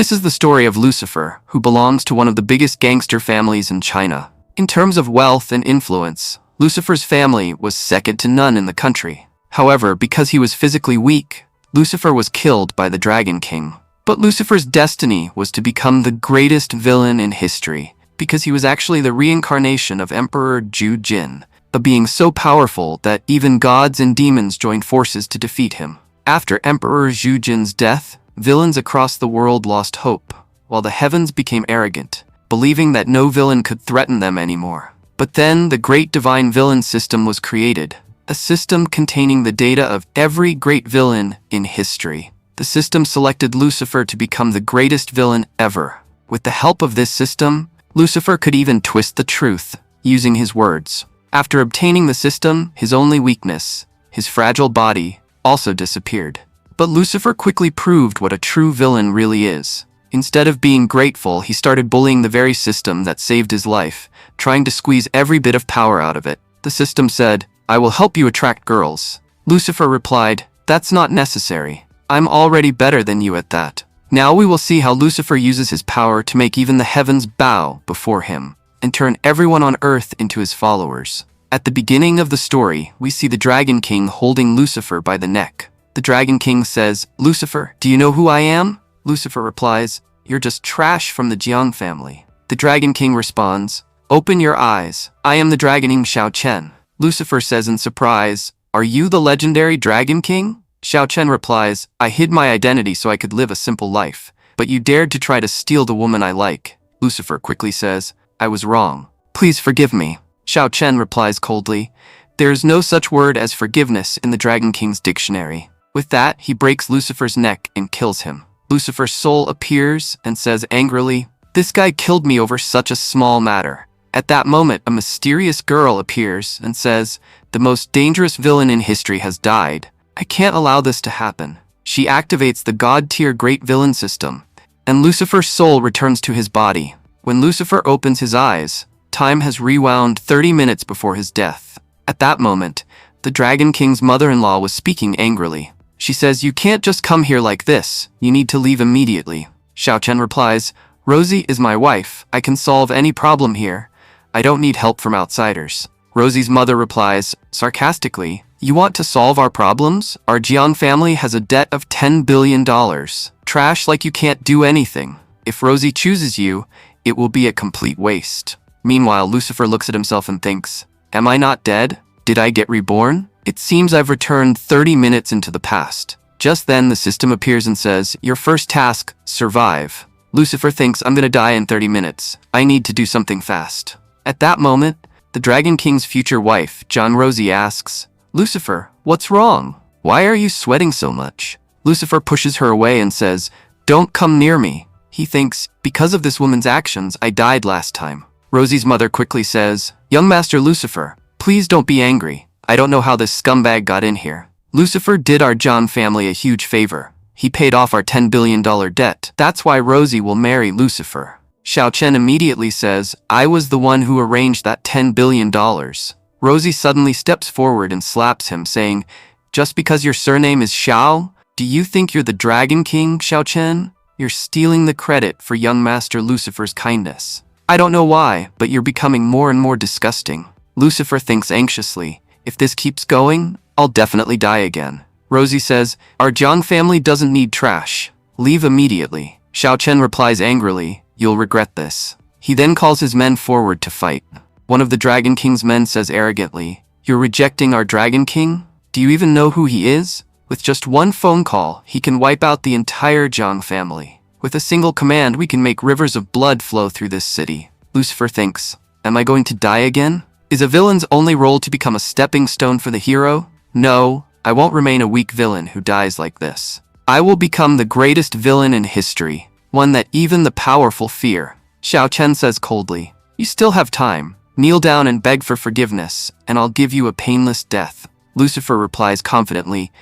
This is the story of Lucifer, who belongs to one of the biggest gangster families in China. In terms of wealth and influence, Lucifer's family was second to none in the country. However, because he was physically weak, Lucifer was killed by the Dragon King. But Lucifer's destiny was to become the greatest villain in history, because he was actually the reincarnation of Emperor Zhu Jin, a being so powerful that even gods and demons joined forces to defeat him. After Emperor Zhu Jin's death, villains across the world lost hope, while the heavens became arrogant, believing that no villain could threaten them anymore. But then the great divine villain system was created, a system containing the data of every great villain in history. The system selected Lucifer to become the greatest villain ever. With the help of this system, Lucifer could even twist the truth, using his words. After obtaining the system, his only weakness, his fragile body, also disappeared. But Lucifer quickly proved what a true villain really is. Instead of being grateful, he started bullying the very system that saved his life, trying to squeeze every bit of power out of it. The system said, "I will help you attract girls." Lucifer replied, "That's not necessary. I'm already better than you at that." Now we will see how Lucifer uses his power to make even the heavens bow before him, and turn everyone on earth into his followers. At the beginning of the story, we see the Dragon King holding Lucifer by the neck. The Dragon King says, "Lucifer, do you know who I am?" Lucifer replies, "You're just trash from the Jiang family." The Dragon King responds, "Open your eyes. I am the Dragon King Xiao Chen." Lucifer says in surprise, "Are you the legendary Dragon King?" Xiao Chen replies, "I hid my identity so I could live a simple life, but you dared to try to steal the woman I like." Lucifer quickly says, "I was wrong. Please forgive me." Xiao Chen replies coldly, "There is no such word as forgiveness in the Dragon King's dictionary." With that, he breaks Lucifer's neck and kills him. Lucifer's soul appears and says angrily, "This guy killed me over such a small matter." At that moment, a mysterious girl appears and says, "The most dangerous villain in history has died. I can't allow this to happen." She activates the god-tier great villain system, and Lucifer's soul returns to his body. When Lucifer opens his eyes, time has rewound 30 minutes before his death. At that moment, the Dragon King's mother-in-law was speaking angrily. She says, "You can't just come here like this. You need to leave immediately." Xiao Chen replies, "Rosie is my wife. I can solve any problem here. I don't need help from outsiders." Rosie's mother replies, sarcastically, "You want to solve our problems? Our Jiang family has a debt of $10 billion. Trash like you can't do anything. If Rosie chooses you, it will be a complete waste." Meanwhile, Lucifer looks at himself and thinks, "Am I not dead? Did I get reborn? It seems I've returned 30 minutes into the past." Just then, the system appears and says, "Your first task, survive." Lucifer thinks, "I'm gonna die in 30 minutes. I need to do something fast." At that moment, the Dragon King's future wife, John Rosie, asks, "Lucifer, what's wrong? Why are you sweating so much?" Lucifer pushes her away and says, "Don't come near me." He thinks, "Because of this woman's actions, I died last time." Rosie's mother quickly says, "Young Master Lucifer, please don't be angry. I don't know how this scumbag got in here. Lucifer did our John family a huge favor. He paid off our $10 billion debt. That's why Rosie will marry Lucifer." Xiao Chen immediately says, "I was the one who arranged that $10 billion. Rosie suddenly steps forward and slaps him, saying, "Just because your surname is Xiao? Do you think you're the Dragon King, Xiao Chen? You're stealing the credit for young Master Lucifer's kindness. I don't know why, but you're becoming more and more disgusting." Lucifer thinks anxiously, "If this keeps going, I'll definitely die again." Rosie says, "Our Jiang family doesn't need trash. Leave immediately." Xiao Chen replies angrily, "You'll regret this." He then calls his men forward to fight. One of the Dragon King's men says arrogantly, "You're rejecting our Dragon King? Do you even know who he is? With just one phone call, he can wipe out the entire Jiang family. With a single command, we can make rivers of blood flow through this city." Lucifer thinks, "Am I going to die again? Is a villain's only role to become a stepping stone for the hero? No, I won't remain a weak villain who dies like this. I will become the greatest villain in history, one that even the powerful fear." Xiao Chen says coldly, "You still have time. Kneel down and beg for forgiveness, and I'll give you a painless death." Lucifer replies confidently,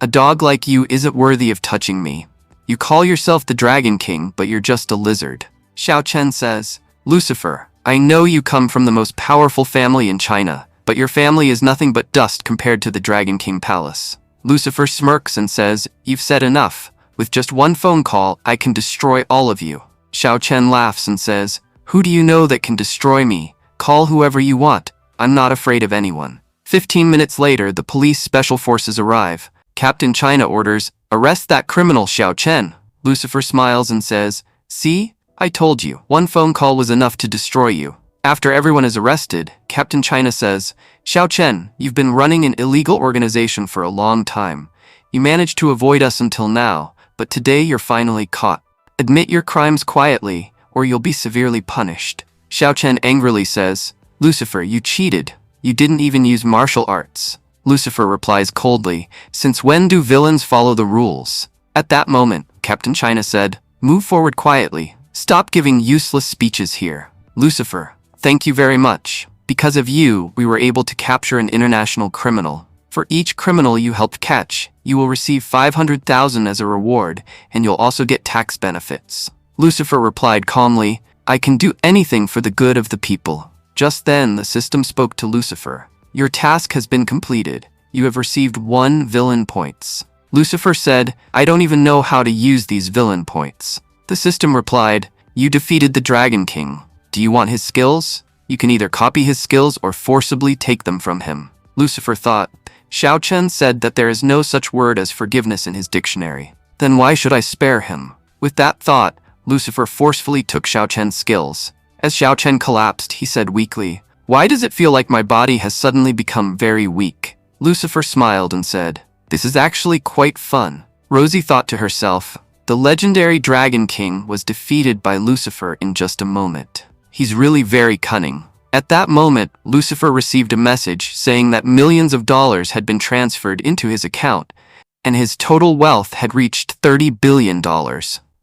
"A dog like you isn't worthy of touching me. You call yourself the Dragon King, but you're just a lizard." Xiao Chen says, "Lucifer, I know you come from the most powerful family in China, but your family is nothing but dust compared to the Dragon King Palace." Lucifer smirks and says, "You've said enough. With just one phone call, I can destroy all of you. Xiao Chen laughs and says, "Who do you know that can destroy me? Call whoever you want. I'm not afraid of anyone." 15 minutes later, the police special forces arrive. Captain China orders, "Arrest that criminal Xiao Chen." Lucifer smiles and says, "See? I told you. One phone call was enough to destroy you." After everyone is arrested, Captain China says, "Xiao Chen, you've been running an illegal organization for a long time. You managed to avoid us until now, but today you're finally caught. Admit your crimes quietly, or you'll be severely punished." Xiao Chen angrily says, "Lucifer, you cheated. You didn't even use martial arts." Lucifer replies coldly, "Since when do villains follow the rules?" At that moment, Captain China said, "Move forward quietly. Stop giving useless speeches here." Lucifer, "Thank you very much. Because of you, we were able to capture an international criminal. For each criminal you helped catch, you will receive 500,000 as a reward, and you'll also get tax benefits." Lucifer replied calmly, "I can do anything for the good of the people." Just then, the system spoke to Lucifer. "Your task has been completed. You have received 1 villain points." Lucifer said, "I don't even know how to use these villain points." The system replied, "You defeated the Dragon King. Do you want his skills? You can either copy his skills or forcibly take them from him." Lucifer thought, "Xiao Chen said that there is no such word as forgiveness in his dictionary. Then why should I spare him?" With that thought, Lucifer forcefully took Xiao Chen's skills. As Xiao Chen collapsed, he said weakly, "Why does it feel like my body has suddenly become very weak?" Lucifer smiled and said, "This is actually quite fun." Rosie thought to herself, "The legendary Dragon King was defeated by Lucifer in just a moment. He's really very cunning." At that moment, Lucifer received a message saying that millions of dollars had been transferred into his account, and his total wealth had reached $30 billion.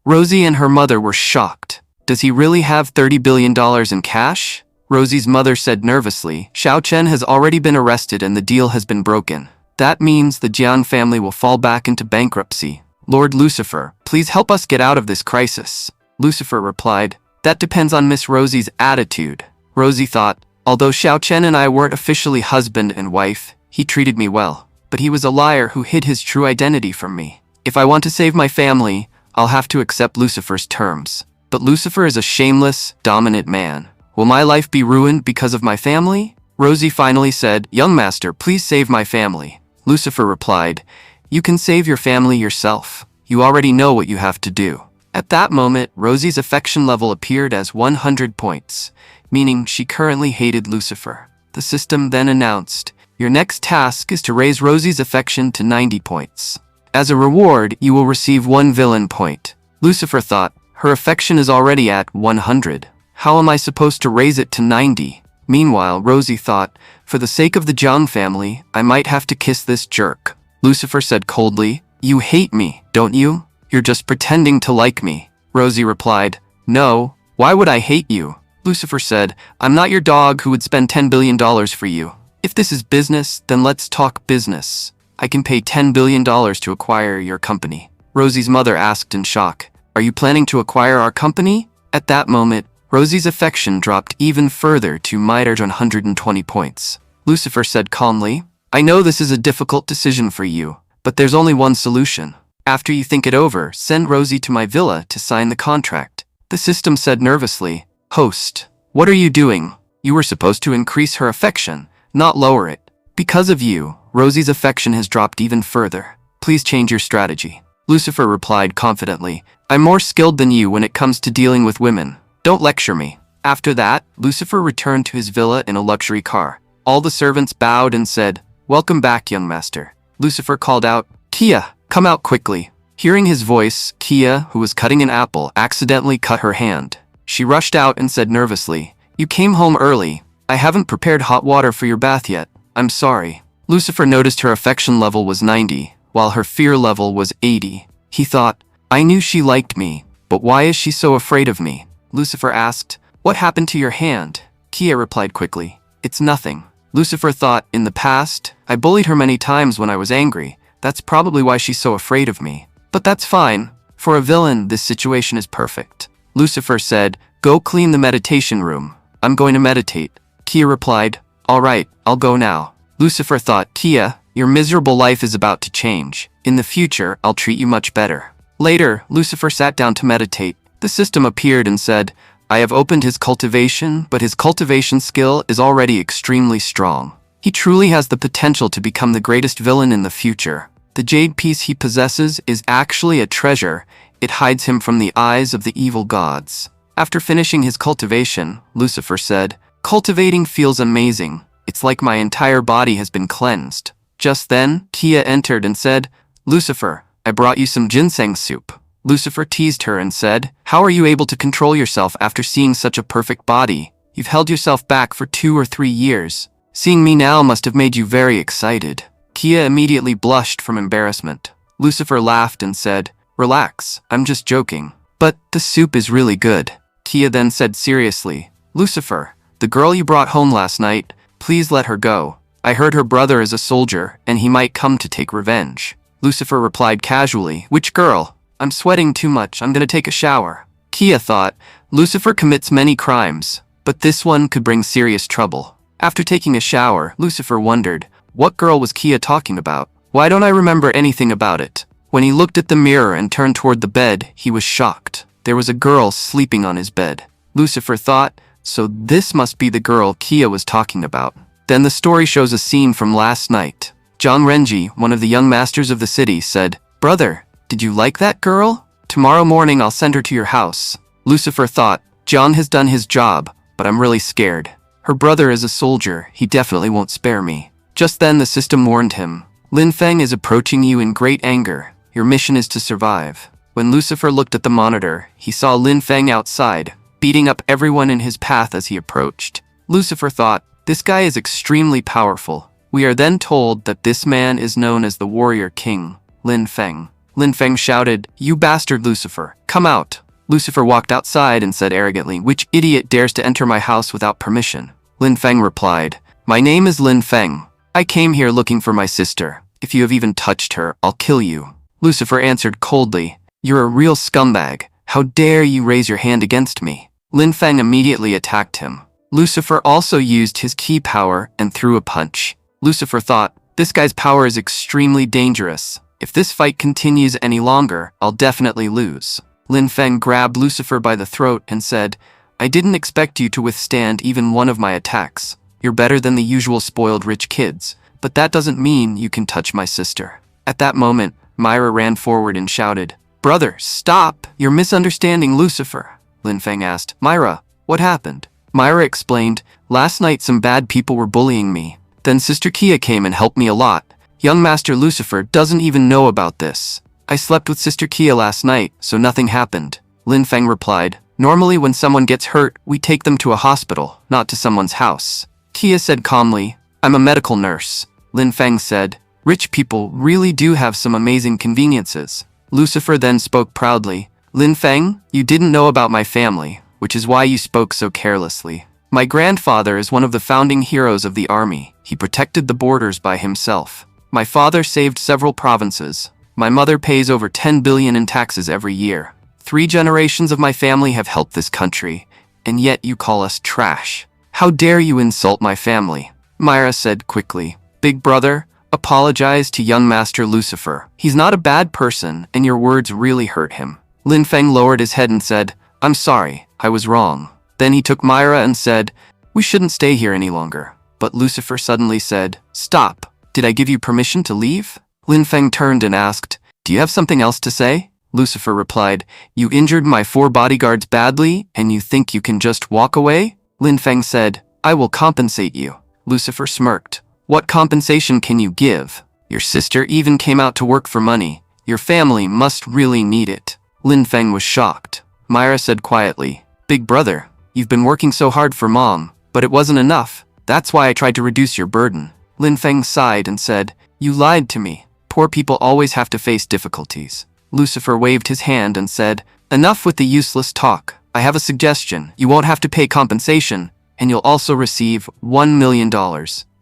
Rosie and her mother were shocked. "Does he really have $30 billion in cash?" Rosie's mother said nervously, "Xiao Chen has already been arrested and the deal has been broken. That means the Jian family will fall back into bankruptcy. Lord Lucifer, please help us get out of this crisis." Lucifer replied, "That depends on Miss Rosie's attitude." Rosie thought, "Although Xiao Chen and I weren't officially husband and wife, he treated me well. But he was a liar who hid his true identity from me. If I want to save my family, I'll have to accept Lucifer's terms. But Lucifer is a shameless, dominant man. Will my life be ruined because of my family?" Rosie finally said, "Young master, please save my family." Lucifer replied, "You can save your family yourself. You already know what you have to do." At that moment, Rosie's affection level appeared as 100 points, meaning she currently hated Lucifer. The system then announced, "Your next task is to raise Rosie's affection to 90 points. As a reward, you will receive 1 villain point." Lucifer thought, "Her affection is already at 100. How am I supposed to raise it to 90? Meanwhile, Rosie thought, "For the sake of the Jiang family, I might have to kiss this jerk." Lucifer said coldly, "You hate me, don't you? You're just pretending to like me." Rosie replied, "No, why would I hate you?" Lucifer said, "I'm not your dog who would spend $10 billion for you. If this is business, then let's talk business. I can pay $10 billion to acquire your company." Rosie's mother asked in shock, "Are you planning to acquire our company?" At that moment, Rosie's affection dropped even further to Myra 120 points. Lucifer said calmly, "I know this is a difficult decision for you, but there's only one solution. After you think it over, send Rosie to my villa to sign the contract." The system said nervously, "Host, what are you doing? You were supposed to increase her affection, not lower it. Because of you, Rosie's affection has dropped even further. Please change your strategy." Lucifer replied confidently, "I'm more skilled than you when it comes to dealing with women. Don't lecture me." After that, Lucifer returned to his villa in a luxury car. All the servants bowed and said, "Welcome back, young master." Lucifer called out, "Kia, come out quickly." Hearing his voice, Kia, who was cutting an apple, accidentally cut her hand. She rushed out and said nervously, "You came home early. I haven't prepared hot water for your bath yet. I'm sorry." Lucifer noticed her affection level was 90, while her fear level was 80. He thought, "I knew she liked me, but why is she so afraid of me?" Lucifer asked, "What happened to your hand?" Kia replied quickly, "It's nothing." Lucifer thought, "In the past, I bullied her many times when I was angry. That's probably why she's so afraid of me. But that's fine. For a villain, this situation is perfect." Lucifer said, "Go clean the meditation room. I'm going to meditate." Kia replied, "All right, I'll go now." Lucifer thought, "Kia, your miserable life is about to change. In the future, I'll treat you much better." Later, Lucifer sat down to meditate. The system appeared and said, I have opened his cultivation, but his cultivation skill is already extremely strong. He truly has the potential to become the greatest villain in the future. The jade piece he possesses is actually a treasure. It hides him from the eyes of the evil gods. After finishing his cultivation, Lucifer said, Cultivating feels amazing. It's like my entire body has been cleansed. Just then, Kia entered and said, Lucifer, I brought you some ginseng soup. Lucifer teased her and said, How are you able to control yourself after seeing such a perfect body? You've held yourself back for 2 or 3 years. Seeing me now must have made you very excited. Kia immediately blushed from embarrassment. Lucifer laughed and said, Relax, I'm just joking. But the soup is really good. Kia then said seriously, Lucifer, the girl you brought home last night, please let her go. I heard her brother is a soldier and he might come to take revenge. Lucifer replied casually, Which girl? I'm sweating too much, I'm gonna take a shower. Kia thought, Lucifer commits many crimes, but this one could bring serious trouble. After taking a shower, Lucifer wondered, what girl was Kia talking about? Why don't I remember anything about it? When he looked at the mirror and turned toward the bed, he was shocked. There was a girl sleeping on his bed. Lucifer thought, so this must be the girl Kia was talking about. Then the story shows a scene from last night. John Renji, one of the young masters of the city, said, Brother, did you like that girl? Tomorrow morning I'll send her to your house. Lucifer thought, John has done his job, but I'm really scared. Her brother is a soldier, he definitely won't spare me. Just then the system warned him, Lin Feng is approaching you in great anger. Your mission is to survive. When Lucifer looked at the monitor, he saw Lin Feng outside, beating up everyone in his path as he approached. Lucifer thought, this guy is extremely powerful. We are then told that this man is known as the Warrior King, Lin Feng. Lin Feng shouted, You bastard Lucifer, come out. Lucifer walked outside and said arrogantly, Which idiot dares to enter my house without permission? Lin Feng replied, My name is Lin Feng. I came here looking for my sister. If you have even touched her, I'll kill you. Lucifer answered coldly, You're a real scumbag. How dare you raise your hand against me? Lin Feng immediately attacked him. Lucifer also used his ki power and threw a punch. Lucifer thought, this guy's power is extremely dangerous. If this fight continues any longer, I'll definitely lose. Lin Feng grabbed Lucifer by the throat and said, I didn't expect you to withstand even one of my attacks. You're better than the usual spoiled rich kids, but that doesn't mean you can touch my sister. At that moment, Myra ran forward and shouted, Brother, stop! You're misunderstanding Lucifer. Lin Feng asked, Myra, what happened? Myra explained, Last night some bad people were bullying me. Then Sister Kia came and helped me a lot. Young Master Lucifer doesn't even know about this. I slept with Sister Kia last night, so nothing happened. Lin Feng replied, Normally when someone gets hurt, we take them to a hospital, not to someone's house. Kia said calmly, I'm a medical nurse. Lin Feng said, Rich people really do have some amazing conveniences. Lucifer then spoke proudly, Lin Feng, you didn't know about my family, which is why you spoke so carelessly. My grandfather is one of the founding heroes of the army. He protected the borders by himself. My father saved several provinces. My mother pays over 10 billion in taxes every year. 3 generations of my family have helped this country, and yet you call us trash. How dare you insult my family? Myra said quickly, Big brother, apologize to young Master Lucifer. He's not a bad person, and your words really hurt him. Lin Feng lowered his head and said, I'm sorry, I was wrong. Then he took Myra and said, We shouldn't stay here any longer. But Lucifer suddenly said, Stop. Did I give you permission to leave? Lin Feng turned and asked, Do you have something else to say? Lucifer replied, You injured my 4 bodyguards badly, and you think you can just walk away? Lin Feng said, I will compensate you. Lucifer smirked. What compensation can you give? Your sister even came out to work for money. Your family must really need it. Lin Feng was shocked. Myra said quietly, Big brother, you've been working so hard for Mom, but it wasn't enough. That's why I tried to reduce your burden. Lin Feng sighed and said, You lied to me. Poor people always have to face difficulties. Lucifer waved his hand and said, Enough with the useless talk. I have a suggestion. You won't have to pay compensation, and you'll also receive $1 million.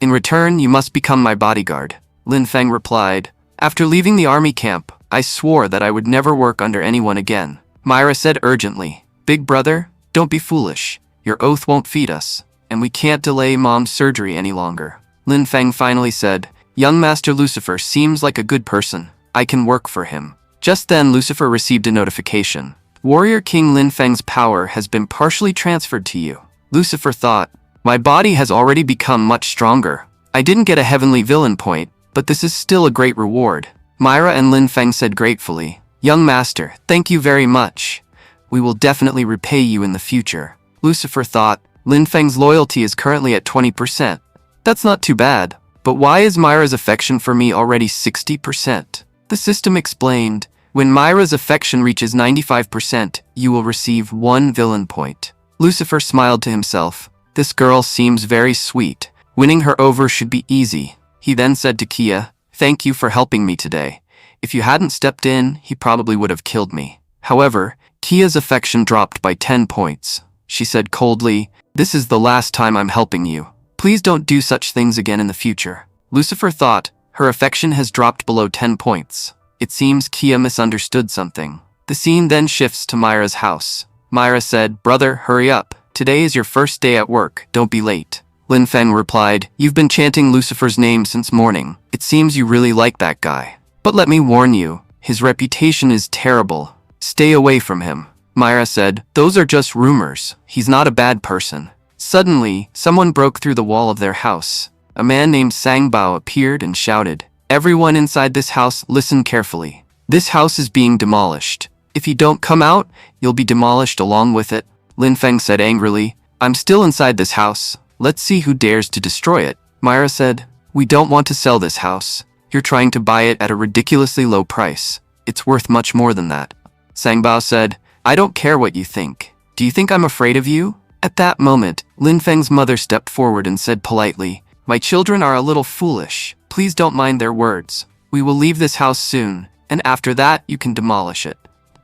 In return, you must become my bodyguard. Lin Feng replied, After leaving the army camp, I swore that I would never work under anyone again. Myra said urgently, Big brother, don't be foolish. Your oath won't feed us, and we can't delay Mom's surgery any longer. Lin Feng finally said, Young Master Lucifer seems like a good person. I can work for him. Just then, Lucifer received a notification. Warrior King Lin Feng's power has been partially transferred to you. Lucifer thought, my body has already become much stronger. I didn't get a heavenly villain point, but this is still a great reward. Myra and Lin Feng said gratefully, young master, thank you very much. We will definitely repay you in the future. Lucifer thought, Lin Feng's loyalty is currently at 20%. That's not too bad, but why is Myra's affection for me already 60%? The system explained, when Myra's affection reaches 95%, you will receive 1 villain point. Lucifer smiled to himself. This girl seems very sweet. Winning her over should be easy. He then said to Kia, thank you for helping me today. If you hadn't stepped in, he probably would have killed me. However, Kia's affection dropped by 10 points. She said coldly, this is the last time I'm helping you. Please don't do such things again in the future. Lucifer thought, her affection has dropped below 10 points. It seems Kia misunderstood something. The scene then shifts to Myra's house. Myra said, brother, hurry up. Today is your first day at work. Don't be late. Lin Feng replied, you've been chanting Lucifer's name since morning. It seems you really like that guy. But let me warn you, his reputation is terrible. Stay away from him. Myra said, those are just rumors. He's not a bad person. Suddenly, someone broke through the wall of their house. A man named Sang Bao appeared and shouted, everyone inside this house, listen carefully. This house is being demolished. If you don't come out, you'll be demolished along with it. Lin Feng said angrily, I'm still inside this house. Let's see who dares to destroy it. Myra said, we don't want to sell this house. You're trying to buy it at a ridiculously low price. It's worth much more than that. Sang Bao said, I don't care what you think. Do you think I'm afraid of you? At that moment, Lin Feng's mother stepped forward and said politely, my children are a little foolish. Please don't mind their words. We will leave this house soon, and after that you can demolish it.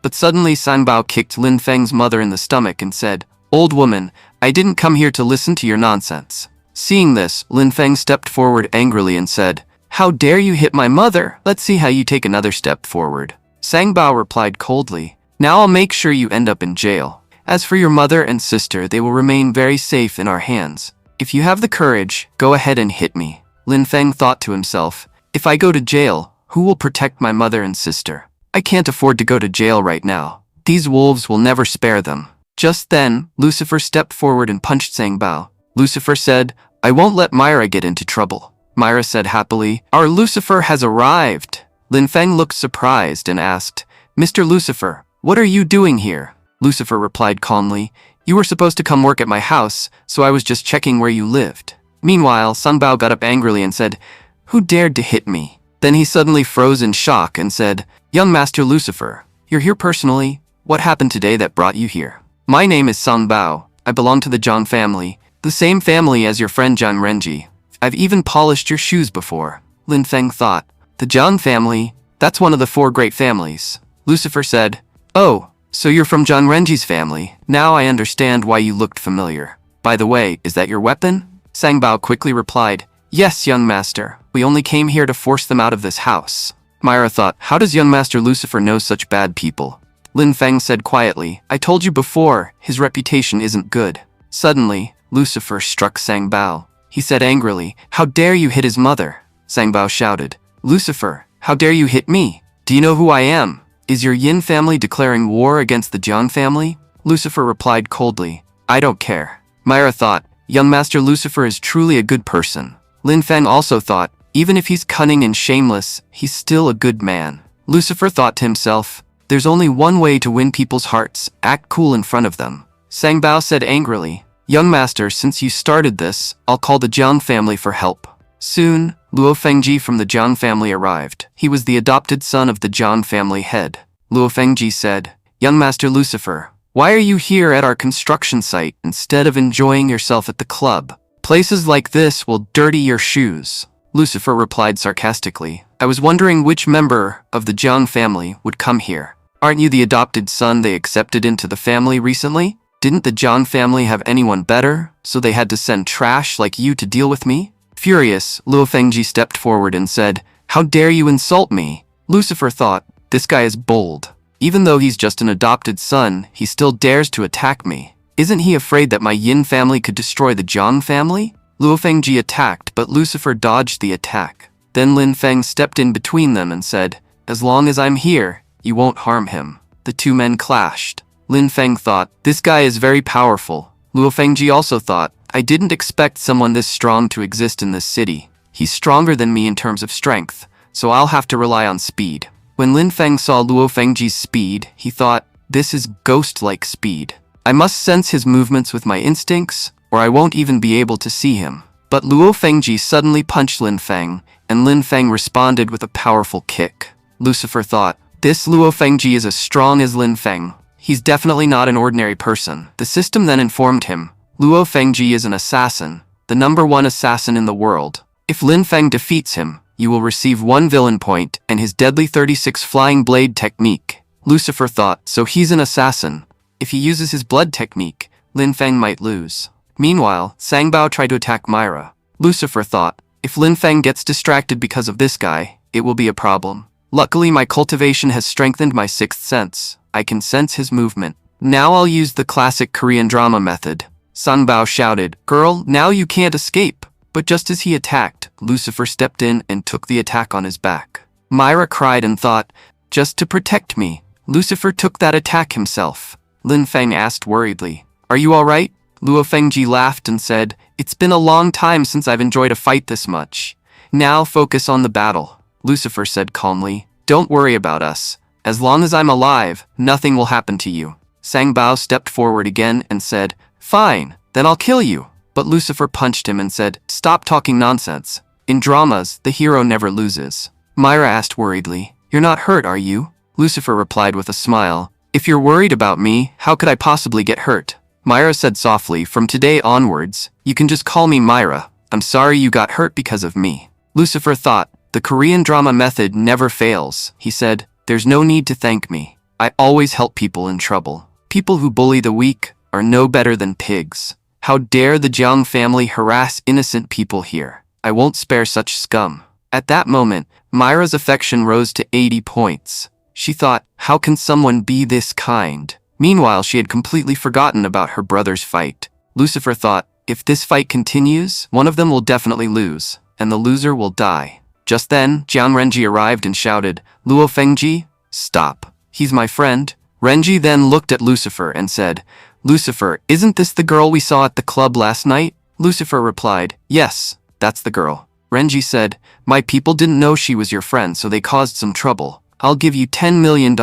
But suddenly Sang Bao kicked Lin Feng's mother in the stomach and said, old woman, I didn't come here to listen to your nonsense. Seeing this, Lin Feng stepped forward angrily and said, how dare you hit my mother? Let's see how you take another step forward. Sang Bao replied coldly, now I'll make sure you end up in jail. As for your mother and sister, they will remain very safe in our hands. If you have the courage, go ahead and hit me. Lin Feng thought to himself, if I go to jail, who will protect my mother and sister? I can't afford to go to jail right now. These wolves will never spare them. Just then, Lucifer stepped forward and punched Sang Bao. Lucifer said, I won't let Myra get into trouble. Myra said happily, our Lucifer has arrived. Lin Feng looked surprised and asked, Mr. Lucifer, what are you doing here? Lucifer replied calmly, you were supposed to come work at my house, so I was just checking where you lived. Meanwhile, Sang Bao got up angrily and said, who dared to hit me? Then he suddenly froze in shock and said, young Master Lucifer, you're here personally. What happened today that brought you here? My name is Sang Bao. I belong to the Zhang family, the same family as your friend Zhang Renji. I've even polished your shoes before. Lin Feng thought, the Zhang family? That's one of the 4 great families. Lucifer said, oh, so you're from Zhang Renji's family. Now I understand why you looked familiar. By the way, is that your weapon? Sang Bao quickly replied, yes, young master. We only came here to force them out of this house. Myra thought, how does young Master Lucifer know such bad people? Lin Feng said quietly, I told you before, his reputation isn't good. Suddenly, Lucifer struck Sang Bao. He said angrily, how dare you hit his mother? Sang Bao shouted, Lucifer, how dare you hit me? Do you know who I am? Is your Yin family declaring war against the Jiang family? Lucifer replied coldly, I don't care. Myra thought, young Master Lucifer is truly a good person. Lin Feng also thought, even if he's cunning and shameless, he's still a good man. Lucifer thought to himself, there's only one way to win people's hearts, act cool in front of them. Sang Bao said angrily, young master, since you started this, I'll call the Jiang family for help. Soon, Luo Fangji from the Jiang family arrived. He was the adopted son of the Jiang family head. Luo Fangji said, young Master Lucifer, why are you here at our construction site instead of enjoying yourself at the club? Places like this will dirty your shoes. Lucifer replied sarcastically, I was wondering which member of the Jiang family would come here. Aren't you the adopted son they accepted into the family recently? Didn't the Jiang family have anyone better, so they had to send trash like you to deal with me? Furious, Luo Fengji stepped forward and said, how dare you insult me? Lucifer thought, this guy is bold. Even though he's just an adopted son, he still dares to attack me. Isn't he afraid that my Yin family could destroy the Jiang family? Luo Fengji attacked, but Lucifer dodged the attack. Then Lin Feng stepped in between them and said, as long as I'm here, you won't harm him." The two men clashed. Lin Feng thought, "This guy is very powerful." Luo Fangji also thought, "I didn't expect someone this strong to exist in this city. He's stronger than me in terms of strength, so I'll have to rely on speed." When Lin Feng saw Luo Fangji's speed, he thought, "This is ghost-like speed. I must sense his movements with my instincts, or I won't even be able to see him." But Luo Fangji suddenly punched Lin Feng, and Lin Feng responded with a powerful kick. Lucifer thought, "This Luo Fangji is as strong as Lin Feng. He's definitely not an ordinary person." The system then informed him, "Luo Fangji is an assassin, the #1 assassin in the world. If Lin Feng defeats him, you will receive 1 villain point and his deadly 36 flying blade technique." Lucifer thought, "So he's an assassin. If he uses his blood technique, Lin Feng might lose." Meanwhile, Sangbao tried to attack Myra. Lucifer thought, "If Lin Feng gets distracted because of this guy, it will be a problem. Luckily, my cultivation has strengthened my 6th sense. I can sense his movement. Now I'll use the classic Korean drama method." Sangbao shouted, "Girl, now you can't escape." But just as he attacked, Lucifer stepped in and took the attack on his back. Myra cried and thought, "Just to protect me, Lucifer took that attack himself." Lin Feng asked worriedly, "Are you alright?" Luo Fengji laughed and said, "It's been a long time since I've enjoyed a fight this much. Now focus on the battle." Lucifer said calmly, "Don't worry about us. As long as I'm alive, nothing will happen to you." Sangbao stepped forward again and said, "Fine, then I'll kill you." But Lucifer punched him and said, "Stop talking nonsense. In dramas, the hero never loses." Myra asked worriedly, "You're not hurt, are you?" Lucifer replied with a smile, "If you're worried about me, how could I possibly get hurt?" Myra said softly, "From today onwards, you can just call me Myra. I'm sorry you got hurt because of me." Lucifer thought, "The Korean drama method never fails." He said, "There's no need to thank me. I always help people in trouble. People who bully the weak are no better than pigs. How dare the Jiang family harass innocent people here? I won't spare such scum." At that moment, Myra's affection rose to 80 points. She thought, how can someone be this kind? Meanwhile, she had completely forgotten about her brother's fight. Lucifer thought, if this fight continues, one of them will definitely lose, and the loser will die. Just then, Jiang Renji arrived and shouted, "Luo Fengji, stop. He's my friend." Renji then looked at Lucifer and said, "Lucifer, isn't this the girl we saw at the club last night?" Lucifer replied, "Yes, that's the girl." Renji said, "My people didn't know she was your friend, so they caused some trouble. I'll give you $10 million,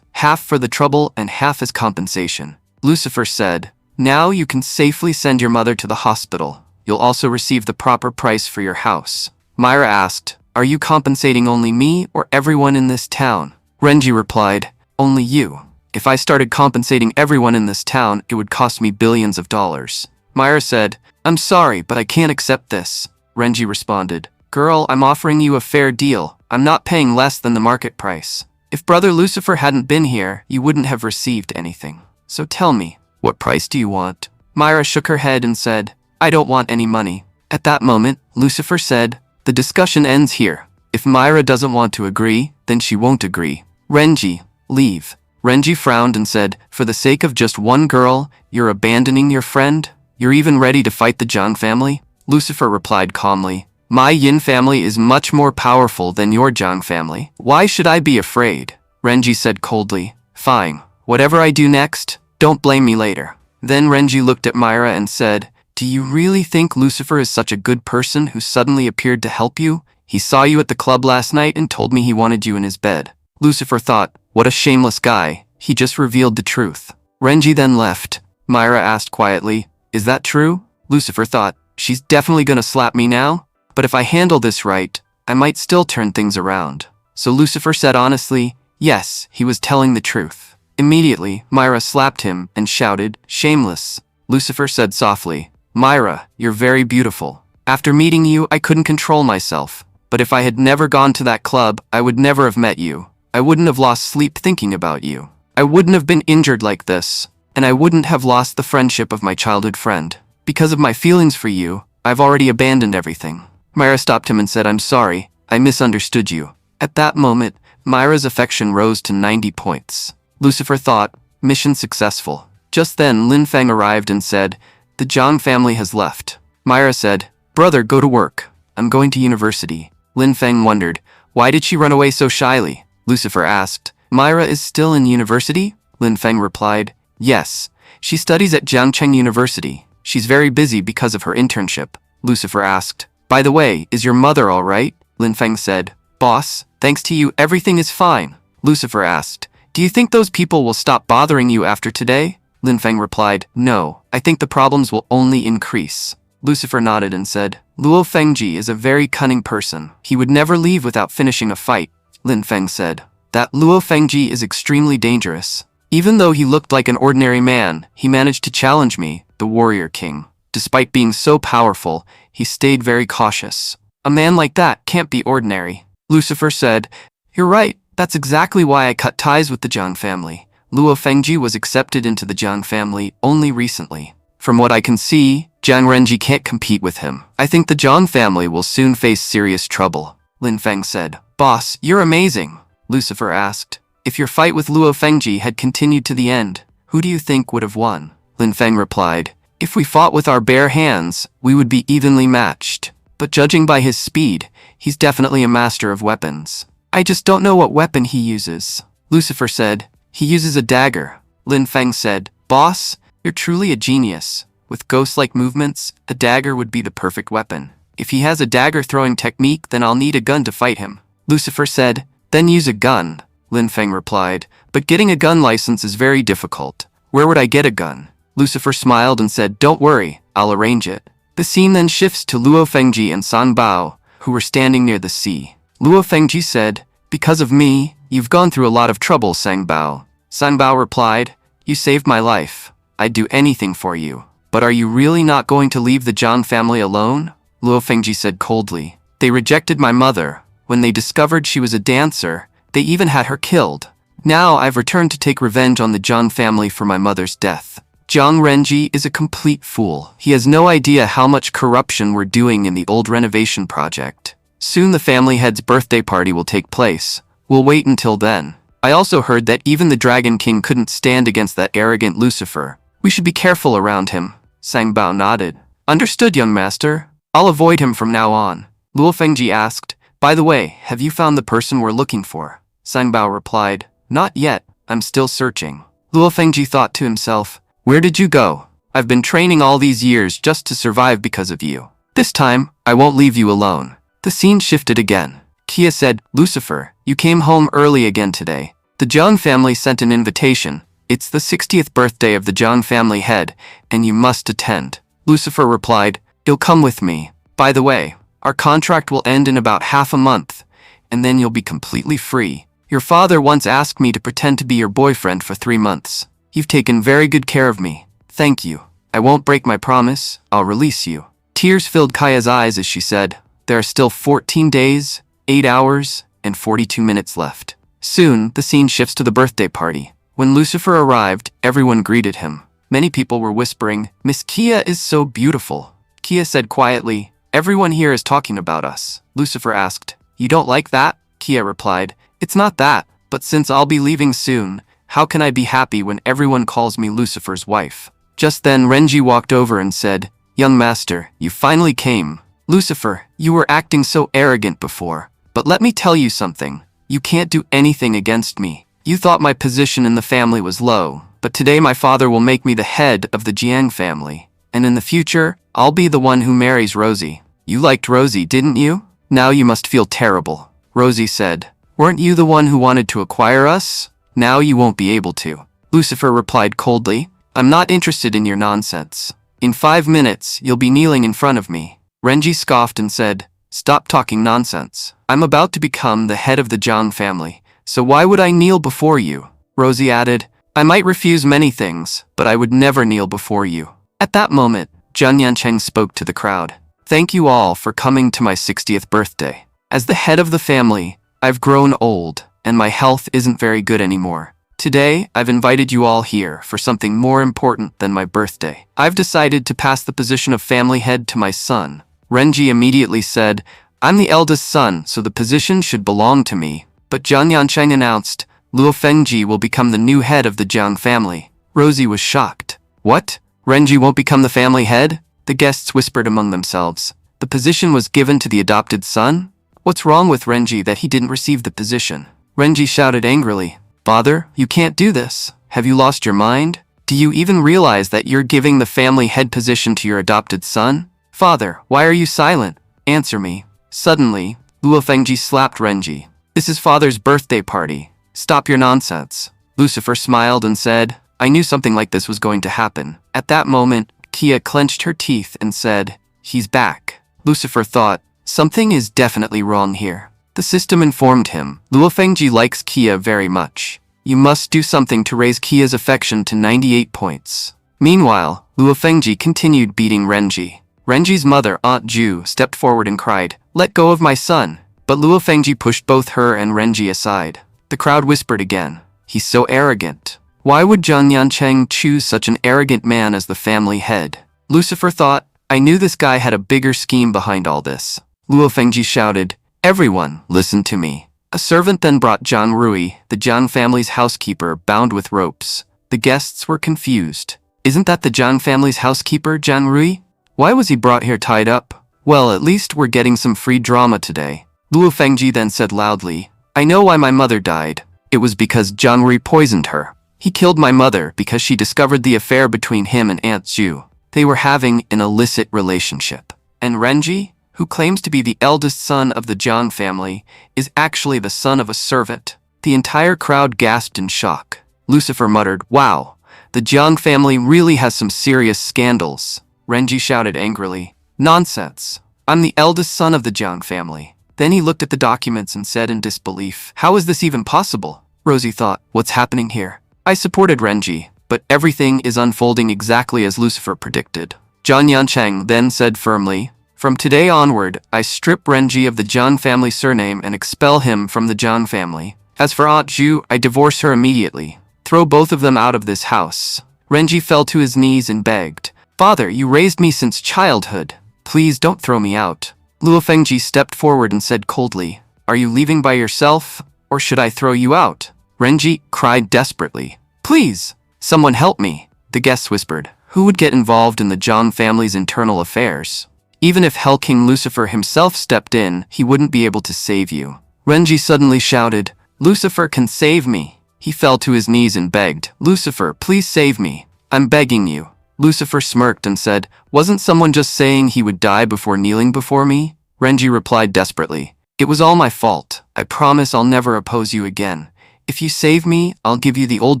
half for the trouble and half as compensation." Lucifer said, "Now you can safely send your mother to the hospital. You'll also receive the proper price for your house." Myra asked, "Are you compensating only me or everyone in this town?" Renji replied, "Only you. If I started compensating everyone in this town, it would cost me billions of dollars." Myra said, "I'm sorry, but I can't accept this." Renji responded, "Girl, I'm offering you a fair deal. I'm not paying less than the market price. If Brother Lucifer hadn't been here, you wouldn't have received anything. So tell me, what price do you want?" Myra shook her head and said, "I don't want any money." At that moment, Lucifer said, "The discussion ends here. If Myra doesn't want to agree, then she won't agree. Renji, leave." Renji frowned and said, "For the sake of just one girl, you're abandoning your friend? You're even ready to fight the Jiang family?" Lucifer replied calmly, "My Yin family is much more powerful than your Jiang family. Why should I be afraid?" Renji said coldly, "Fine. Whatever I do next, don't blame me later." Then Renji looked at Myra and said, "Do you really think Lucifer is such a good person who suddenly appeared to help you? He saw you at the club last night and told me he wanted you in his bed." Lucifer thought, "What a shameless guy. He just revealed the truth." Renji then left. Myra asked quietly, "Is that true?" Lucifer thought, "She's definitely gonna slap me now, but if I handle this right, I might still turn things around." So Lucifer said honestly, yes, he was telling the truth. Immediately, Myra slapped him and shouted, "Shameless." Lucifer said softly, "Myra, you're very beautiful. After meeting you, I couldn't control myself. But if I had never gone to that club, I would never have met you. I wouldn't have lost sleep thinking about you. I wouldn't have been injured like this, and I wouldn't have lost the friendship of my childhood friend. Because of my feelings for you, I've already abandoned everything." Myra stopped him and said, "I'm sorry, I misunderstood you." At that moment, Myra's affection rose to 90 points. Lucifer thought, mission successful. Just then, Lin Feng arrived and said, "The Jiang family has left." Myra said, "Brother, go to work. I'm going to university." Lin Feng wondered, why did she run away so shyly? Lucifer asked, Myra is still in university? Lin Feng replied. Yes. She studies at Jiangcheng University. She's very busy because of her internship. Lucifer asked. By the way, is your mother all right? Lin Feng said. Boss, thanks to you, everything is fine. Lucifer asked. Do you think those people will stop bothering you after today? Lin Feng replied. No, I think the problems will only increase. Lucifer nodded and said, Luo Fangji is a very cunning person. He would never leave without finishing a fight. Lin Feng said. That Luo Fangji is extremely dangerous. Even though he looked like an ordinary man, he managed to challenge me, the warrior king. Despite being so powerful, he stayed very cautious. A man like that can't be ordinary. Lucifer said, You're right, that's exactly why I cut ties with the Jiang family. Luo Fangji was accepted into the Jiang family only recently. From what I can see, Jiang Renji can't compete with him. I think the Jiang family will soon face serious trouble. Lin Feng said. Boss, you're amazing. Lucifer asked. If your fight with Luo Fangji had continued to the end, who do you think would have won? Lin Feng replied. If we fought with our bare hands, we would be evenly matched. But judging by his speed, he's definitely a master of weapons. I just don't know what weapon he uses. Lucifer said. He uses a dagger. Lin Feng said. Boss, you're truly a genius. With ghost-like movements, a dagger would be the perfect weapon. If he has a dagger-throwing technique, then I'll need a gun to fight him. Lucifer said. Then use a gun. Lin Feng replied. But getting a gun license is very difficult. Where would I get a gun? Lucifer smiled and said, Don't worry, I'll arrange it. The scene then shifts to Luo Fangji and San Bao, who were standing near the sea. Luo Fangji said, Because of me, you've gone through a lot of trouble, Sang Bao. San Bao replied, You saved my life. I'd do anything for you. But are you really not going to leave the Jiang family alone? Luo Fangji said coldly. They rejected my mother. When they discovered she was a dancer, they even had her killed. Now I've returned to take revenge on the Jiang family for my mother's death. Jiang Renji is a complete fool. He has no idea how much corruption we're doing in the old renovation project. Soon the family head's birthday party will take place. We'll wait until then. I also heard that even the Dragon King couldn't stand against that arrogant Lucifer. We should be careful around him. Sang Bao nodded. Understood, young master. I'll avoid him from now on. Luo Fengji asked, By the way, have you found the person we're looking for? Sang Bao replied, Not yet. I'm still searching. Luo Fengji thought to himself, Where did you go? I've been training all these years just to survive because of you. This time, I won't leave you alone. The scene shifted again. Kia said, Lucifer, you came home early again today. The Jiang family sent an invitation. It's the 60th birthday of the Jiang family head, and you must attend. Lucifer replied, You'll come with me. By the way, our contract will end in about half a month, and then you'll be completely free. Your father once asked me to pretend to be your boyfriend for 3 months. You've taken very good care of me. Thank you. I won't break my promise. I'll release you. Tears filled Kaya's eyes as she said, There are still 14 days, 8 hours, and 42 minutes left. Soon, the scene shifts to the birthday party. When Lucifer arrived, everyone greeted him. Many people were whispering, Miss Kia is so beautiful. Kia said quietly, Everyone here is talking about us. Lucifer asked, You don't like that? Kia replied, It's not that, but since I'll be leaving soon, how can I be happy when everyone calls me Lucifer's wife? Just then Renji walked over and said, Young master, you finally came. Lucifer, you were acting so arrogant before, but let me tell you something. You can't do anything against me. You thought my position in the family was low, but today my father will make me the head of the Jiang family. And in the future, I'll be the one who marries Rosie. You liked Rosie, didn't you? Now you must feel terrible. Rosie said, Weren't you the one who wanted to acquire us? Now you won't be able to. Lucifer replied coldly, I'm not interested in your nonsense. In 5 minutes, you'll be kneeling in front of me. Renji scoffed and said, Stop talking nonsense. I'm about to become the head of the Jiang family, so why would I kneel before you? Rosie added, I might refuse many things, but I would never kneel before you. At that moment, Zhang Yancheng spoke to the crowd. Thank you all for coming to my 60th birthday. As the head of the family, I've grown old, and my health isn't very good anymore. Today, I've invited you all here for something more important than my birthday. I've decided to pass the position of family head to my son. Renji immediately said, I'm the eldest son, so the position should belong to me. But Zhang Yancheng announced, Luo Fengji will become the new head of the Jiang family. Rosie was shocked. What? Renji won't become the family head? The guests whispered among themselves. The position was given to the adopted son? What's wrong with Renji that he didn't receive the position? Renji shouted angrily. "Father, you can't do this. Have you lost your mind? Do you even realize that you're giving the family head position to your adopted son? Father, why are you silent? Answer me." Suddenly, Fangji slapped Renji. "This is father's birthday party. Stop your nonsense." Lucifer smiled and said, "I knew something like this was going to happen." At that moment, Kia clenched her teeth and said, "He's back." Lucifer thought, something is definitely wrong here. The system informed him, Fangji likes Kia very much. You must do something to raise Kia's affection to 98 points. Meanwhile, Fangji continued beating Renji. Renji's mother, Aunt Ju, stepped forward and cried, "Let go of my son." But Fangji pushed both her and Renji aside. The crowd whispered again, "He's so arrogant. Why would Zhang Yancheng choose such an arrogant man as the family head?" Lucifer thought, "I knew this guy had a bigger scheme behind all this." Fangji shouted, "Everyone, listen to me." A servant then brought Jiang Rui, the Jiang family's housekeeper, bound with ropes. The guests were confused. "Isn't that the Jiang family's housekeeper, Jiang Rui? Why was he brought here tied up?" "Well, at least we're getting some free drama today." Fangji then said loudly, "I know why my mother died. It was because Jiang Rui poisoned her. He killed my mother because she discovered the affair between him and Aunt Ju. They were having an illicit relationship. And Renji, who claims to be the eldest son of the Jiang family, is actually the son of a servant." The entire crowd gasped in shock. Lucifer muttered, "Wow, the Jiang family really has some serious scandals." Renji shouted angrily, "Nonsense. I'm the eldest son of the Jiang family." Then he looked at the documents and said in disbelief, "How is this even possible?" Rosie thought, "What's happening here?" I supported Renji, but everything is unfolding exactly as Lucifer predicted. Zhang Yancheng then said firmly, "From today onward, I strip Renji of the Jiang family surname and expel him from the Jiang family. As for Aunt Ju, I divorce her immediately. Throw both of them out of this house." Renji fell to his knees and begged, "Father, you raised me since childhood. Please don't throw me out." Fangji stepped forward and said coldly, "Are you leaving by yourself, or should I throw you out?" Renji cried desperately, "Please, someone help me." The guests whispered, "Who would get involved in the Jiang family's internal affairs? Even if Hell King Lucifer himself stepped in, he wouldn't be able to save you." Renji suddenly shouted, "Lucifer can save me." He fell to his knees and begged, "Lucifer, please save me. I'm begging you." Lucifer smirked and said, "Wasn't someone just saying he would die before kneeling before me?" Renji replied desperately, "It was all my fault. I promise I'll never oppose you again. If you save me, I'll give you the Old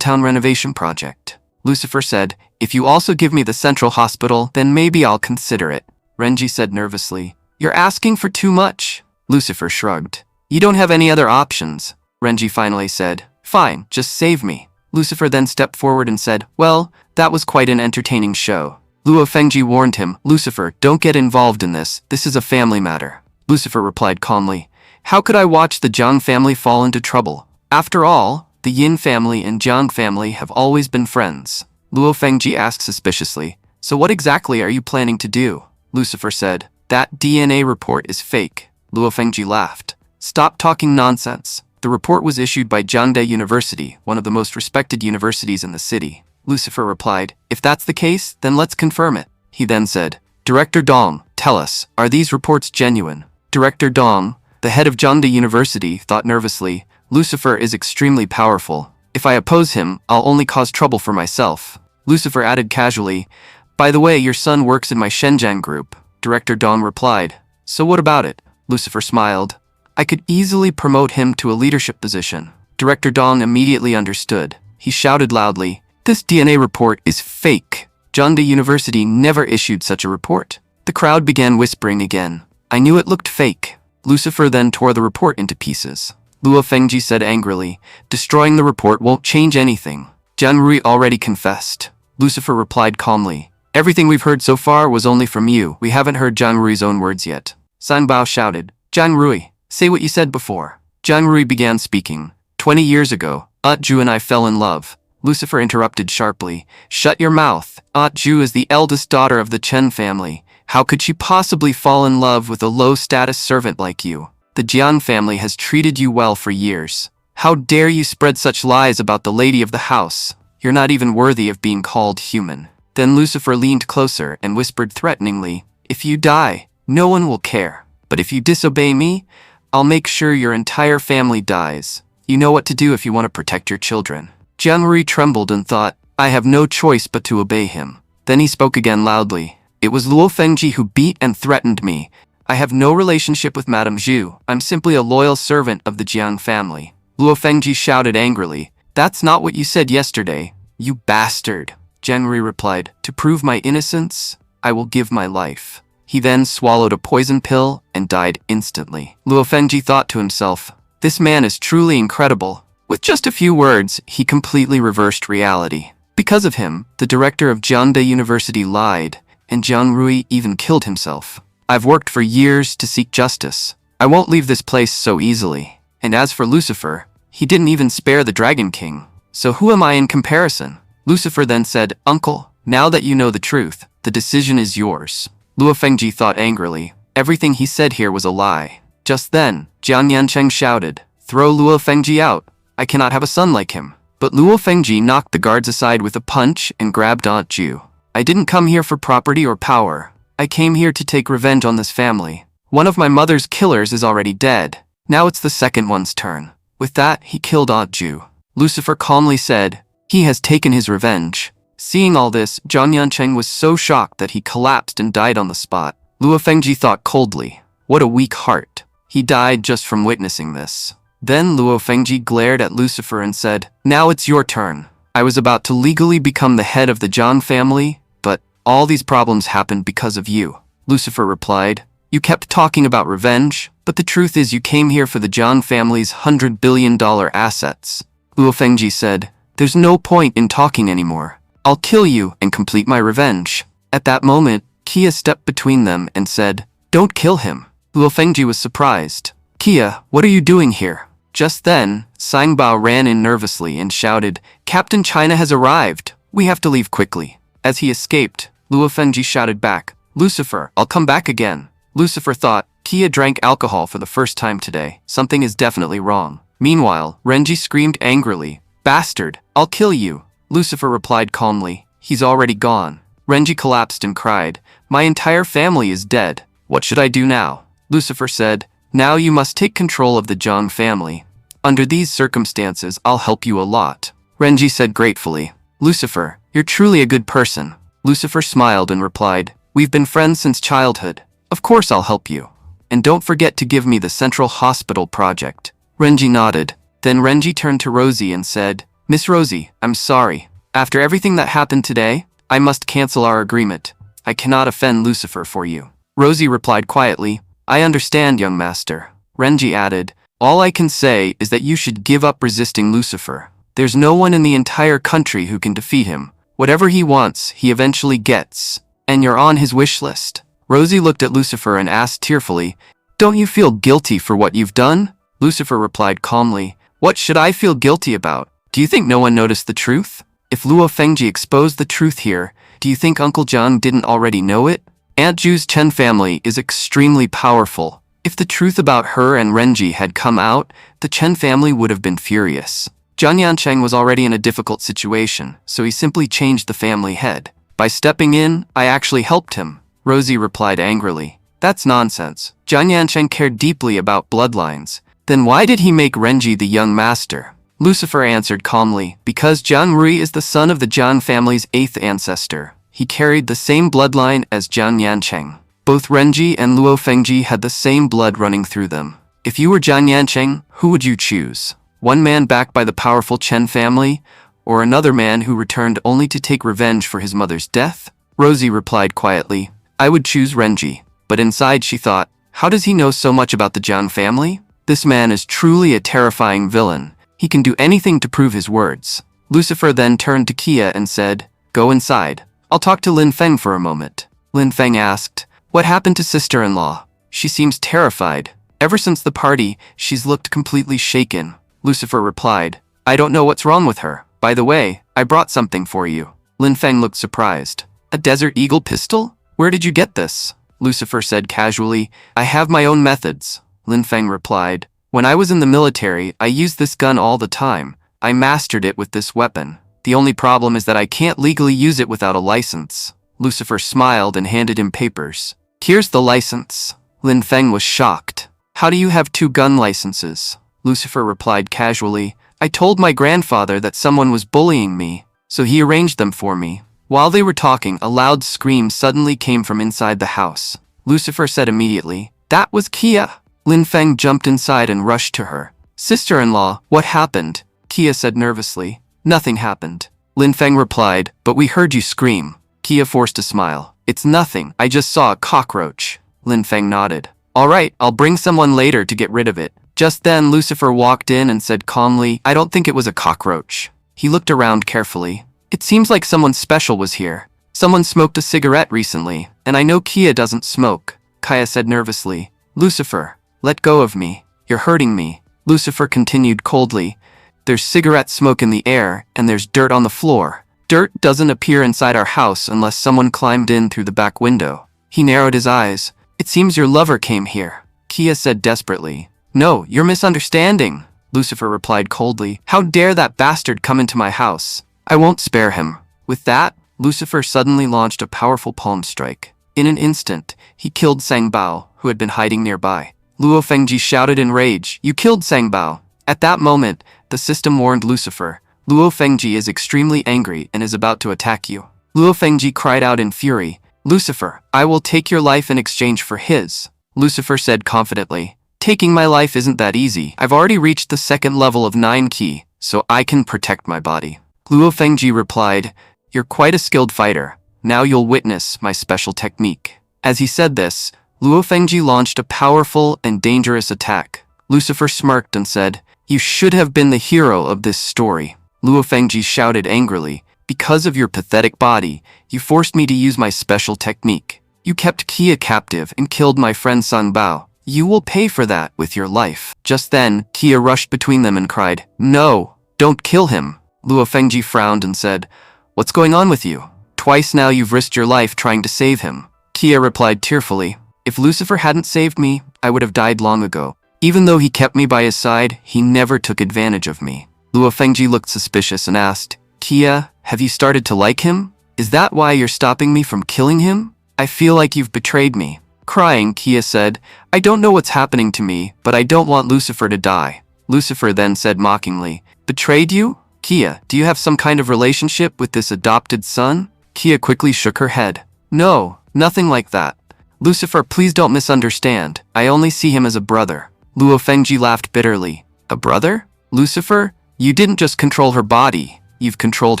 Town renovation project." Lucifer said, "If you also give me the central hospital, then maybe I'll consider it." Renji said nervously, "You're asking for too much." Lucifer shrugged. "You don't have any other options." Renji finally said, "Fine, just save me." Lucifer then stepped forward and said, "Well, that was quite an entertaining show." Fangji warned him, "Lucifer, don't get involved in this. This is a family matter." Lucifer replied calmly, "How could I watch the Jiang family fall into trouble? After all, the Yin family and Jiang family have always been friends." Fangji asked suspiciously, "So what exactly are you planning to do?" Lucifer said, "That DNA report is fake." Fangji laughed. "Stop talking nonsense. The report was issued by Jiangde University, one of the most respected universities in the city." Lucifer replied, "If that's the case, then let's confirm it." He then said, "Director Dong, tell us, are these reports genuine?" Director Dong, the head of Jiangde University, thought nervously, "Lucifer is extremely powerful. If I oppose him, I'll only cause trouble for myself." Lucifer added casually, "By the way, your son works in my Shenzhen group." Director Dong replied, "So what about it?" Lucifer smiled, "I could easily promote him to a leadership position." Director Dong immediately understood. He shouted loudly, "This DNA report is fake. Jiangde University never issued such a report." The crowd began whispering again, "I knew it looked fake." Lucifer then tore the report into pieces. Fangji said angrily, "Destroying the report won't change anything. Jiang Rui already confessed." Lucifer replied calmly, "Everything we've heard so far was only from you. We haven't heard Jiang Rui's own words yet." San Bao shouted, "Jiang Rui, say what you said before." Jiang Rui began speaking. 20 years ago, Aunt Ju and I fell in love." Lucifer interrupted sharply, "Shut your mouth. Aunt Ju is the eldest daughter of the Chen family. How could she possibly fall in love with a low-status servant like you? The Jiang family has treated you well for years. How dare you spread such lies about the lady of the house? You're not even worthy of being called human." Then Lucifer leaned closer and whispered threateningly, "If you die, no one will care. But if you disobey me, I'll make sure your entire family dies." You know what to do if you want to protect your children. Jiang Rui trembled and thought, I have no choice but to obey him. Then he spoke again loudly. It was Luo Fangji who beat and threatened me. I have no relationship with Madame Zhu. I'm simply a loyal servant of the Jiang family. Luo Fangji shouted angrily. That's not what you said yesterday. You bastard. Jiang Rui replied, to prove my innocence, I will give my life. He then swallowed a poison pill and died instantly. Luo Fangji thought to himself, this man is truly incredible. With just a few words, he completely reversed reality. Because of him, the director of Jianbei University lied, and Jiang Rui even killed himself. I've worked for years to seek justice. I won't leave this place so easily. And as for Lucifer, he didn't even spare the Dragon King. So who am I in comparison? Lucifer then said, Uncle, now that you know the truth, the decision is yours. Luo Fangji thought angrily. Everything he said here was a lie. Just then, Jiang Yancheng shouted, throw Luo Fangji out. I cannot have a son like him. But Luo Fangji knocked the guards aside with a punch and grabbed Aunt Ju. I didn't come here for property or power. I came here to take revenge on this family. One of my mother's killers is already dead. Now it's the second one's turn. With that, he killed Aunt Ju. Lucifer calmly said, he has taken his revenge. Seeing all this, Jiang Yancheng was so shocked that he collapsed and died on the spot. Luo Fangji thought coldly, what a weak heart. He died just from witnessing this. Then Luo Fangji glared at Lucifer and said, now it's your turn. I was about to legally become the head of the Jiang family, but all these problems happened because of you. Lucifer replied, you kept talking about revenge, but the truth is you came here for the Jiang family's $100 billion assets. Luo Fangji said, there's no point in talking anymore. I'll kill you and complete my revenge. At that moment, Kia stepped between them and said, don't kill him. Luo Fangji was surprised. Kia, what are you doing here? Just then, Sangbao ran in nervously and shouted, Captain China has arrived. We have to leave quickly. As he escaped, Luo Fangji shouted back, Lucifer, I'll come back again. Lucifer thought, Kia drank alcohol for the first time today. Something is definitely wrong. Meanwhile, Renji screamed angrily, bastard, I'll kill you. Lucifer replied calmly, he's already gone. Renji collapsed and cried, my entire family is dead. What should I do now? Lucifer said, now you must take control of the Jiang family. Under these circumstances, I'll help you a lot. Renji said gratefully, Lucifer, you're truly a good person. Lucifer smiled and replied, we've been friends since childhood. Of course I'll help you. And don't forget to give me the Central Hospital project. Renji nodded. Then Renji turned to Rosie and said, Miss Rosie, I'm sorry. After everything that happened today, I must cancel our agreement. I cannot offend Lucifer for you. Rosie replied quietly, I understand, young master. Renji added, all I can say is that you should give up resisting Lucifer. There's no one in the entire country who can defeat him. Whatever he wants, he eventually gets. And you're on his wish list. Rosie looked at Lucifer and asked tearfully, don't you feel guilty for what you've done? Lucifer replied calmly, what should I feel guilty about? Do you think no one noticed the truth? If Luo Fangji exposed the truth here, do you think Uncle Jiang didn't already know it? Aunt Ju's Chen family is extremely powerful. If the truth about her and Renji had come out, the Chen family would have been furious. Jiang Yancheng was already in a difficult situation, so he simply changed the family head. By stepping in, I actually helped him. Rosie replied angrily. That's nonsense. Jiang Yancheng cared deeply about bloodlines. Then why did he make Renji the young master? Lucifer answered calmly, because Jiang Rui is the son of the Jiang family's 8th ancestor. He carried the same bloodline as Jiang Yancheng. Both Renji and Luo Fangji had the same blood running through them. If you were Jiang Yancheng, who would you choose? One man backed by the powerful Chen family, or another man who returned only to take revenge for his mother's death? Rosie replied quietly, I would choose Renji. But inside she thought, how does he know so much about the Jiang family? This man is truly a terrifying villain. He can do anything to prove his words. Lucifer then turned to Kia and said, go inside. I'll talk to Lin Feng for a moment. Lin Feng asked, what happened to sister-in-law? She seems terrified. Ever since the party, she's looked completely shaken. Lucifer replied, I don't know what's wrong with her. By the way, I brought something for you. Lin Feng looked surprised. A Desert Eagle pistol? Where did you get this? Lucifer said casually, I have my own methods. Lin Feng replied, when I was in the military, I used this gun all the time. I mastered it with this weapon. The only problem is that I can't legally use it without a license. Lucifer smiled and handed him papers. Here's the license. Lin Feng was shocked. How do you have 2 gun licenses? Lucifer replied casually. I told my grandfather that someone was bullying me, so he arranged them for me. While they were talking, a loud scream suddenly came from inside the house. Lucifer said immediately, That was Kia. Lin Feng jumped inside and rushed to her. Sister-in-law, what happened? Kia said nervously. Nothing happened. Lin Feng replied, But we heard you scream. Kia forced a smile. It's nothing, I just saw a cockroach. Lin Feng nodded. All right, I'll bring someone later to get rid of it. Just then Lucifer walked in and said calmly, I don't think it was a cockroach. He looked around carefully. It seems like someone special was here. Someone smoked a cigarette recently, and I know Kia doesn't smoke. Kaya said nervously. Lucifer, let go of me. You're hurting me. Lucifer continued coldly. There's cigarette smoke in the air, and there's dirt on the floor. Dirt doesn't appear inside our house unless someone climbed in through the back window. He narrowed his eyes. It seems your lover came here. Kia said desperately. No, you're misunderstanding. Lucifer replied coldly. How dare that bastard come into my house? I won't spare him. With that, Lucifer suddenly launched a powerful palm strike. In an instant, he killed Sang Bao, who had been hiding nearby. Luo Fengji shouted in rage, You killed Sang Bao. At that moment, the system warned Lucifer, Luo Fengji is extremely angry and is about to attack you. Luo Fengji cried out in fury, Lucifer, I will take your life in exchange for his. Lucifer said confidently, Taking my life isn't that easy. I've already reached the second level of 9 ki, so I can protect my body. Luo Fengji replied, You're quite a skilled fighter. Now you'll witness my special technique. As he said this, Luo Fengji launched a powerful and dangerous attack. Lucifer smirked and said, You should have been the hero of this story. Luo Fengji shouted angrily, Because of your pathetic body, you forced me to use my special technique. You kept Kia captive and killed my friend Sang Bao. You will pay for that with your life. Just then, Kia rushed between them and cried, No, don't kill him. Luo Fengji frowned and said, What's going on with you? Twice now you've risked your life trying to save him. Kia replied tearfully, If Lucifer hadn't saved me, I would have died long ago. Even though he kept me by his side, he never took advantage of me. Luo Fengji looked suspicious and asked, Kia, have you started to like him? Is that why you're stopping me from killing him? I feel like you've betrayed me. Crying, Kia said, I don't know what's happening to me, but I don't want Lucifer to die. Lucifer then said mockingly, Betrayed you? Kia, do you have some kind of relationship with this adopted son? Kia quickly shook her head. No, nothing like that. Lucifer, please don't misunderstand. I only see him as a brother. Luo Fengji laughed bitterly. A brother? Lucifer, you didn't just control her body, you've controlled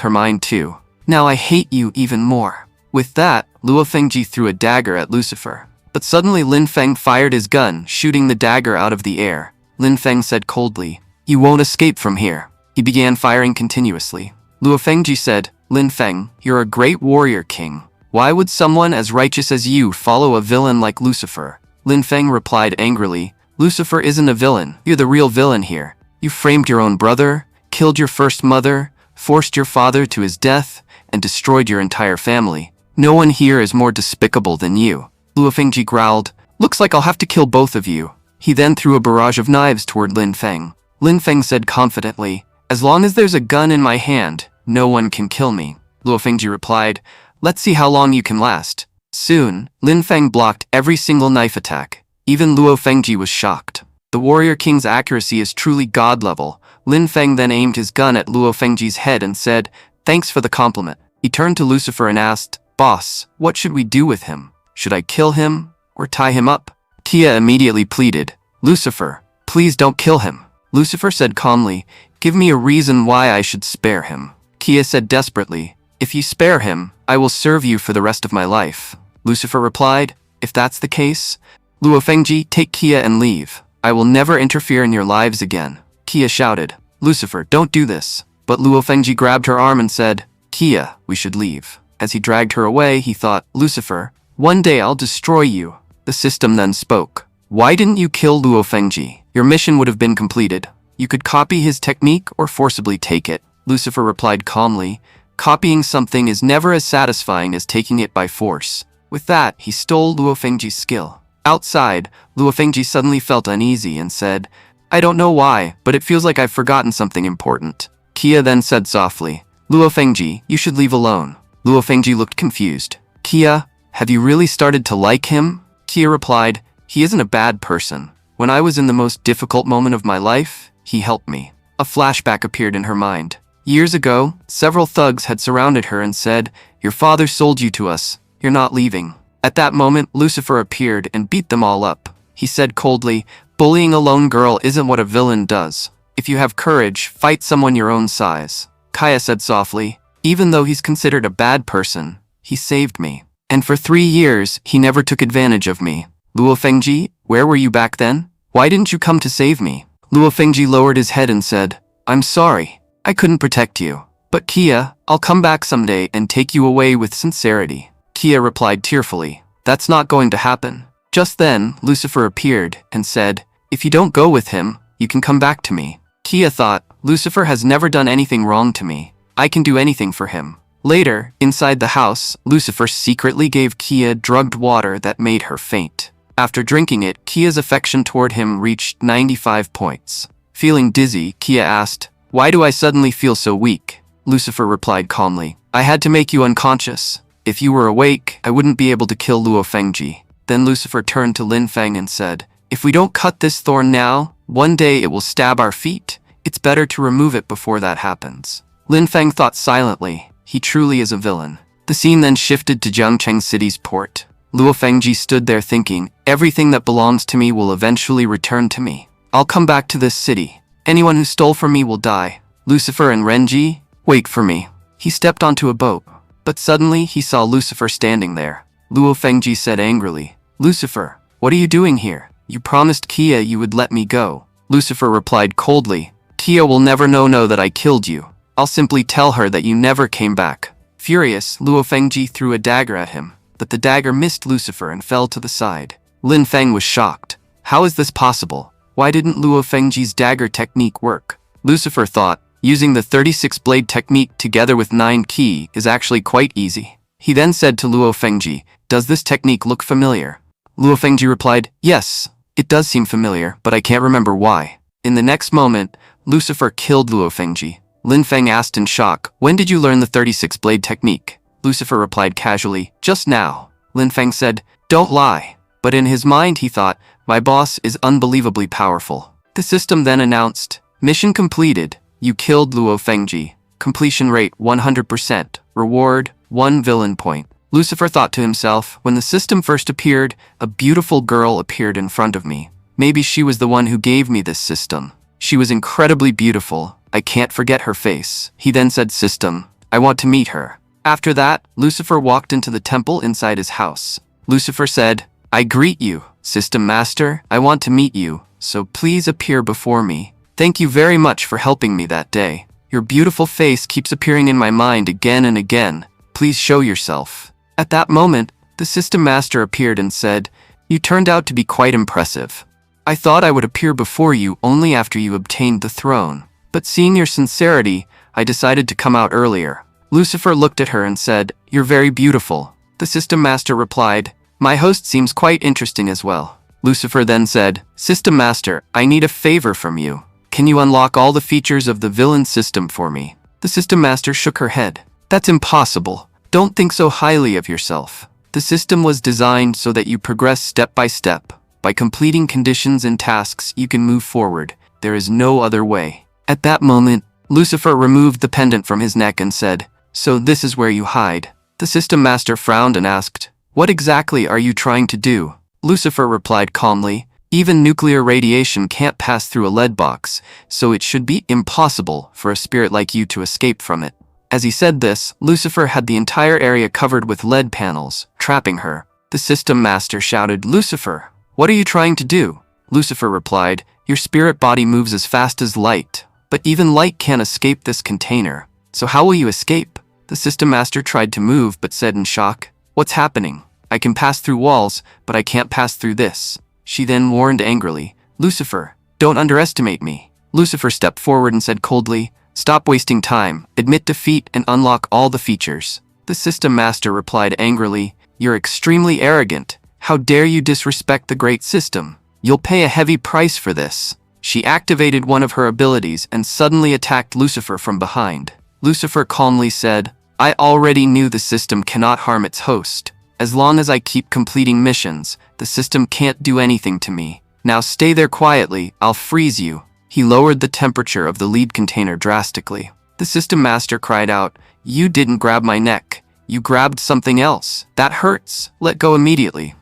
her mind too. Now I hate you even more. With that, Luo Fengji threw a dagger at Lucifer. But suddenly Lin Feng fired his gun, shooting the dagger out of the air. Lin Feng said coldly, You won't escape from here. He began firing continuously. Luo Fengji said, Lin Feng, you're a great warrior king. Why would someone as righteous as you follow a villain like Lucifer? Lin Feng replied angrily, Lucifer isn't a villain. You're the real villain here. You framed your own brother, killed your first mother, forced your father to his death, and destroyed your entire family. No one here is more despicable than you. Luo Fengji growled, Looks like I'll have to kill both of you. He then threw a barrage of knives toward Lin Feng. Lin Feng said confidently, As long as there's a gun in my hand, no one can kill me. Luo Fengji replied, Let's see how long you can last. Soon, Lin Feng blocked every single knife attack. Even Luo Fengji was shocked. The warrior king's accuracy is truly god level. Lin Feng then aimed his gun at Luo Fengji's head and said, Thanks for the compliment. He turned to Lucifer and asked, Boss, what should we do with him? Should I kill him or tie him up? Kia immediately pleaded, Lucifer, please don't kill him. Lucifer said calmly, Give me a reason why I should spare him. Kia said desperately, If you spare him, I will serve you for the rest of my life. Lucifer replied, If that's the case, Luo Fengji, take Kia and leave. I will never interfere in your lives again. Kia shouted, Lucifer, don't do this. But Luo Fengji grabbed her arm and said, Kia, we should leave. As he dragged her away, he thought, Lucifer, one day I'll destroy you. The system then spoke. Why didn't you kill Luo Fengji? Your mission would have been completed. You could copy his technique or forcibly take it. Lucifer replied calmly, Copying something is never as satisfying as taking it by force. With that, he stole Luo Fengji's skill. Outside, Luo Fengji suddenly felt uneasy and said, I don't know why, but it feels like I've forgotten something important. Kia then said softly, Luo Fengji, you should leave alone. Luo Fengji looked confused. Kia, have you really started to like him? Kia replied, He isn't a bad person. When I was in the most difficult moment of my life, he helped me. A flashback appeared in her mind. Years ago, several thugs had surrounded her and said, "Your father sold you to us. You're not leaving." At that moment, Lucifer appeared and beat them all up. He said coldly, "Bullying a lone girl isn't what a villain does. If you have courage, fight someone your own size." Kaya said softly, "Even though he's considered a bad person, he saved me. And for 3 years, he never took advantage of me. Luo Fangji, where were you back then? Why didn't you come to save me?" Luo Fangji lowered his head and said, "I'm sorry. I couldn't protect you. But Kia, I'll come back someday and take you away with sincerity." Kia replied tearfully, "That's not going to happen." Just then, Lucifer appeared and said, "If you don't go with him, you can come back to me." Kia thought, Lucifer has never done anything wrong to me. I can do anything for him. Later, inside the house, Lucifer secretly gave Kia drugged water that made her faint. After drinking it, Kia's affection toward him reached 95 points. Feeling dizzy, Kia asked, "Why do I suddenly feel so weak?" Lucifer replied calmly, "I had to make you unconscious. If you were awake, I wouldn't be able to kill Luo Fengji." Then Lucifer turned to Lin Feng and said, "If we don't cut this thorn now, one day it will stab our feet. It's better to remove it before that happens." Lin Feng thought silently. He truly is a villain. The scene then shifted to Jiangcheng City's port. Luo Fengji stood there thinking, "Everything that belongs to me will eventually return to me. I'll come back to this city. Anyone who stole from me will die. Lucifer and Renji, wait for me." He stepped onto a boat, but suddenly he saw Lucifer standing there. Luo Fengji said angrily, "Lucifer, what are you doing here? You promised Kia you would let me go." Lucifer replied coldly, "Kia will never know that I killed you. I'll simply tell her that you never came back." Furious, Luo Fengji threw a dagger at him, but the dagger missed Lucifer and fell to the side. Lin Feng was shocked. How is this possible? Why didn't Luo Fengji's dagger technique work? Lucifer thought, using the 36-blade technique together with 9 ki is actually quite easy. He then said to Luo Fengji, "Does this technique look familiar?" Luo Fengji replied, "Yes, it does seem familiar, but I can't remember why." In the next moment, Lucifer killed Luo Fengji. Lin Feng asked in shock, "When did you learn the 36-blade technique?" Lucifer replied casually, "Just now." Lin Feng said, "Don't lie." But in his mind he thought, "My boss is unbelievably powerful." The system then announced, "Mission completed. You killed Luo Fengji. Completion rate 100%. Reward 1 villain point." Lucifer thought to himself, when the system first appeared, a beautiful girl appeared in front of me. Maybe she was the one who gave me this system. She was incredibly beautiful. I can't forget her face. He then said, "System, I want to meet her." After that, Lucifer walked into the temple inside his house. Lucifer said, "I greet you, System Master. I want to meet you, so please appear before me. Thank you very much for helping me that day. Your beautiful face keeps appearing in my mind again and again. Please show yourself." At that moment, the System Master appeared and said, "You turned out to be quite impressive. I thought I would appear before you only after you obtained the throne. But seeing your sincerity, I decided to come out earlier." Lucifer looked at her and said, "You're very beautiful." The System Master replied, "My host seems quite interesting as well." Lucifer then said, "System Master, I need a favor from you. Can you unlock all the features of the villain system for me?" The System Master shook her head. "That's impossible. Don't think so highly of yourself. The system was designed so that you progress step by step. By completing conditions and tasks, you can move forward. There is no other way." At that moment, Lucifer removed the pendant from his neck and said, "So this is where you hide." The System Master frowned and asked, "What exactly are you trying to do?" Lucifer replied calmly, "Even nuclear radiation can't pass through a lead box, so it should be impossible for a spirit like you to escape from it." As he said this, Lucifer had the entire area covered with lead panels, trapping her. The System Master shouted, "Lucifer, what are you trying to do?" Lucifer replied, "Your spirit body moves as fast as light. But even light can't escape this container. So how will you escape?" The System Master tried to move but said in shock, "What's happening? I can pass through walls, but I can't pass through this." She then warned angrily, "Lucifer, don't underestimate me." Lucifer stepped forward and said coldly, "Stop wasting time, admit defeat and unlock all the features." The System Master replied angrily, "You're extremely arrogant. How dare you disrespect the great system? You'll pay a heavy price for this." She activated one of her abilities and suddenly attacked Lucifer from behind. Lucifer calmly said, "I already knew the system cannot harm its host. As long as I keep completing missions, the system can't do anything to me. Now stay there quietly, I'll freeze you." He lowered the temperature of the lead container drastically. The system master cried out, "You didn't grab my neck. You grabbed something else. That hurts. Let go immediately."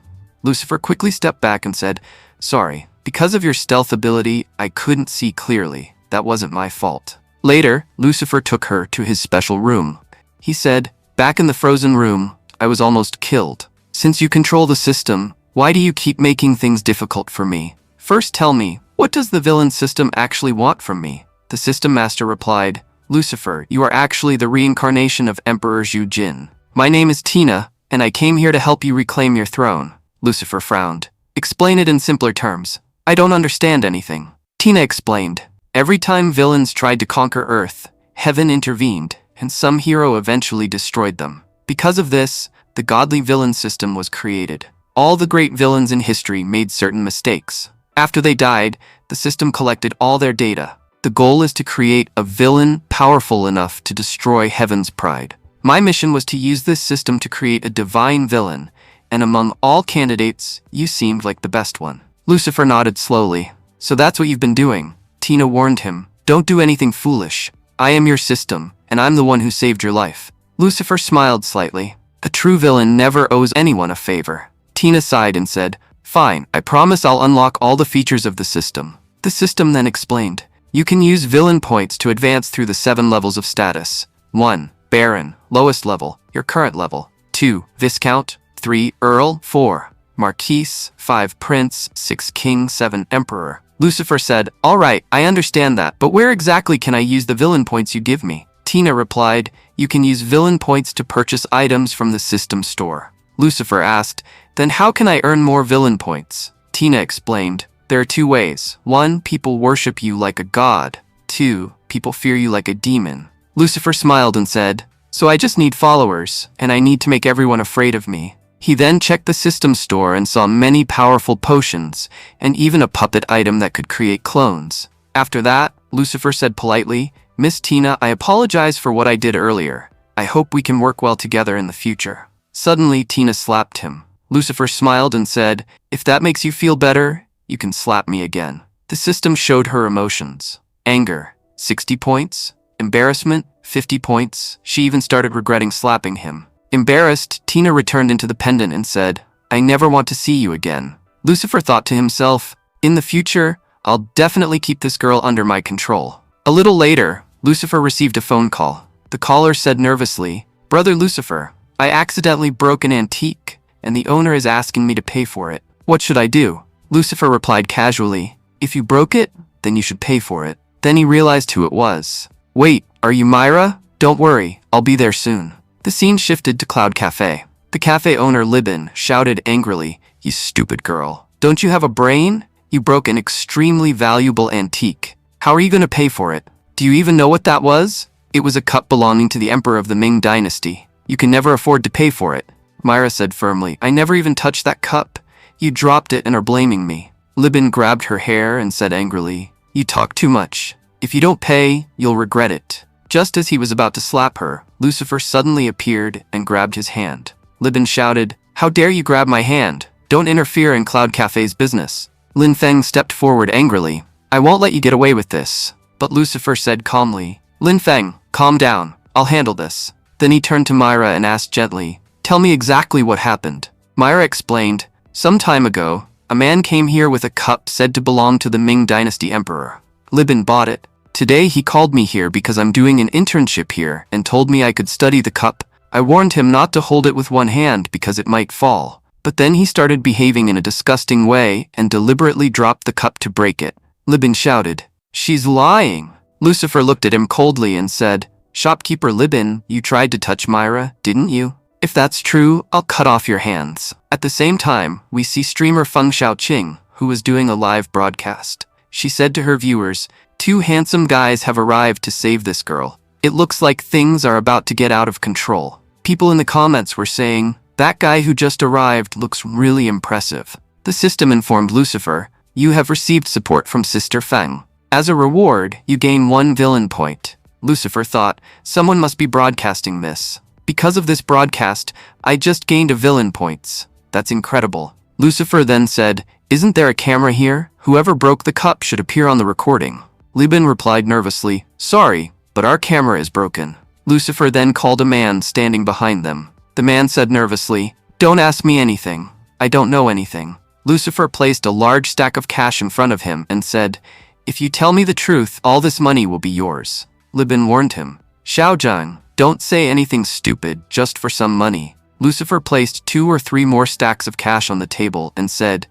Lucifer quickly stepped back and said, "Sorry. Because of your stealth ability, I couldn't see clearly. That wasn't my fault." Later, Lucifer took her to his special room. He said, "Back in the frozen room, I was almost killed. Since you control the system, why do you keep making things difficult for me? First tell me, what does the villain system actually want from me?" The system master replied, "Lucifer, you are actually the reincarnation of Emperor Zhu Jin. My name is Tina, and I came here to help you reclaim your throne." Lucifer frowned. "Explain it in simpler terms. I don't understand anything." Tina explained. "Every time villains tried to conquer Earth, heaven intervened, and some hero eventually destroyed them. Because of this, the godly villain system was created. All the great villains in history made certain mistakes. After they died, the system collected all their data. The goal is to create a villain powerful enough to destroy heaven's pride. My mission was to use this system to create a divine villain, and among all candidates, you seemed like the best one." Lucifer nodded slowly. "So that's what you've been doing." Tina warned him, "Don't do anything foolish. I am your system, and I'm the one who saved your life." Lucifer smiled slightly. "A true villain never owes anyone a favor." Tina sighed and said, "Fine, I promise I'll unlock all the features of the system." The system then explained, "You can use villain points to advance through the 7 levels of status. 1. Baron, lowest level, your current level. 2. Viscount. 3. Earl. 4. Marquise. 5. Prince. 6. King. 7. Emperor." Lucifer said, "All right, I understand that, but where exactly can I use the villain points you give me?" Tina replied, "You can use villain points to purchase items from the system store." Lucifer asked, "Then how can I earn more villain points?" Tina explained, "There are 2 ways. 1. People worship you like a god. 2. People fear you like a demon." Lucifer smiled and said, "So I just need followers, and I need to make everyone afraid of me." He then checked the system store and saw many powerful potions, and even a puppet item that could create clones. After that, Lucifer said politely, "Miss Tina, I apologize for what I did earlier. I hope we can work well together in the future." Suddenly, Tina slapped him. Lucifer smiled and said, "If that makes you feel better, you can slap me again." The system showed her emotions. Anger, 60 points. Embarrassment, 50 points. She even started regretting slapping him. Embarrassed, Tina returned into the pendant and said, "I never want to see you again." Lucifer thought to himself, "In the future, I'll definitely keep this girl under my control." A little later, Lucifer received a phone call. The caller said nervously, "Brother Lucifer, I accidentally broke an antique, and the owner is asking me to pay for it. What should I do?" Lucifer replied casually, "If you broke it, then you should pay for it." Then he realized who it was. "Wait, are you Myra? Don't worry, I'll be there soon." The scene shifted to Cloud Cafe. The cafe owner Libin shouted angrily, "You stupid girl. Don't you have a brain? You broke an extremely valuable antique. How are you going to pay for it? Do you even know what that was?" "It was a cup belonging to the emperor of the Ming dynasty. You can never afford to pay for it." Myra said firmly, "I never even touched that cup. You dropped it and are blaming me." Libin grabbed her hair and said angrily, "You talk too much. If you don't pay, you'll regret it." Just as he was about to slap her, Lucifer suddenly appeared and grabbed his hand. Libin shouted, "How dare you grab my hand? Don't interfere in Cloud Cafe's business." Lin Feng stepped forward angrily. "I won't let you get away with this." But Lucifer said calmly, "Lin Feng, calm down. I'll handle this." Then he turned to Myra and asked gently, "Tell me exactly what happened." Myra explained, "Some time ago, a man came here with a cup said to belong to the Ming dynasty emperor. Libin bought it. Today he called me here because I'm doing an internship here and told me I could study the cup. I warned him not to hold it with one hand because it might fall. But then he started behaving in a disgusting way and deliberately dropped the cup to break it." Libin shouted, "She's lying." Lucifer looked at him coldly and said, "Shopkeeper Libin, you tried to touch Myra, didn't you? If that's true, I'll cut off your hands." At the same time, we see streamer Feng Xiaoqing, who was doing a live broadcast. She said to her viewers, "2 handsome guys have arrived to save this girl. It looks like things are about to get out of control." People in the comments were saying, "That guy who just arrived looks really impressive." The system informed Lucifer, "You have received support from Sister Feng. As a reward, you gain 1 villain point." Lucifer thought, "Someone must be broadcasting this. Because of this broadcast, I just gained a villain points. That's incredible." Lucifer then said, "Isn't there a camera here? Whoever broke the cup should appear on the recording." Libin replied nervously, "Sorry, but our camera is broken." Lucifer then called a man standing behind them. The man said nervously, "Don't ask me anything. I don't know anything." Lucifer placed a large stack of cash in front of him and said, "If you tell me the truth, all this money will be yours." Libin warned him, "Xiaozhang, don't say anything stupid just for some money." Lucifer placed 2 or 3 more stacks of cash on the table and said,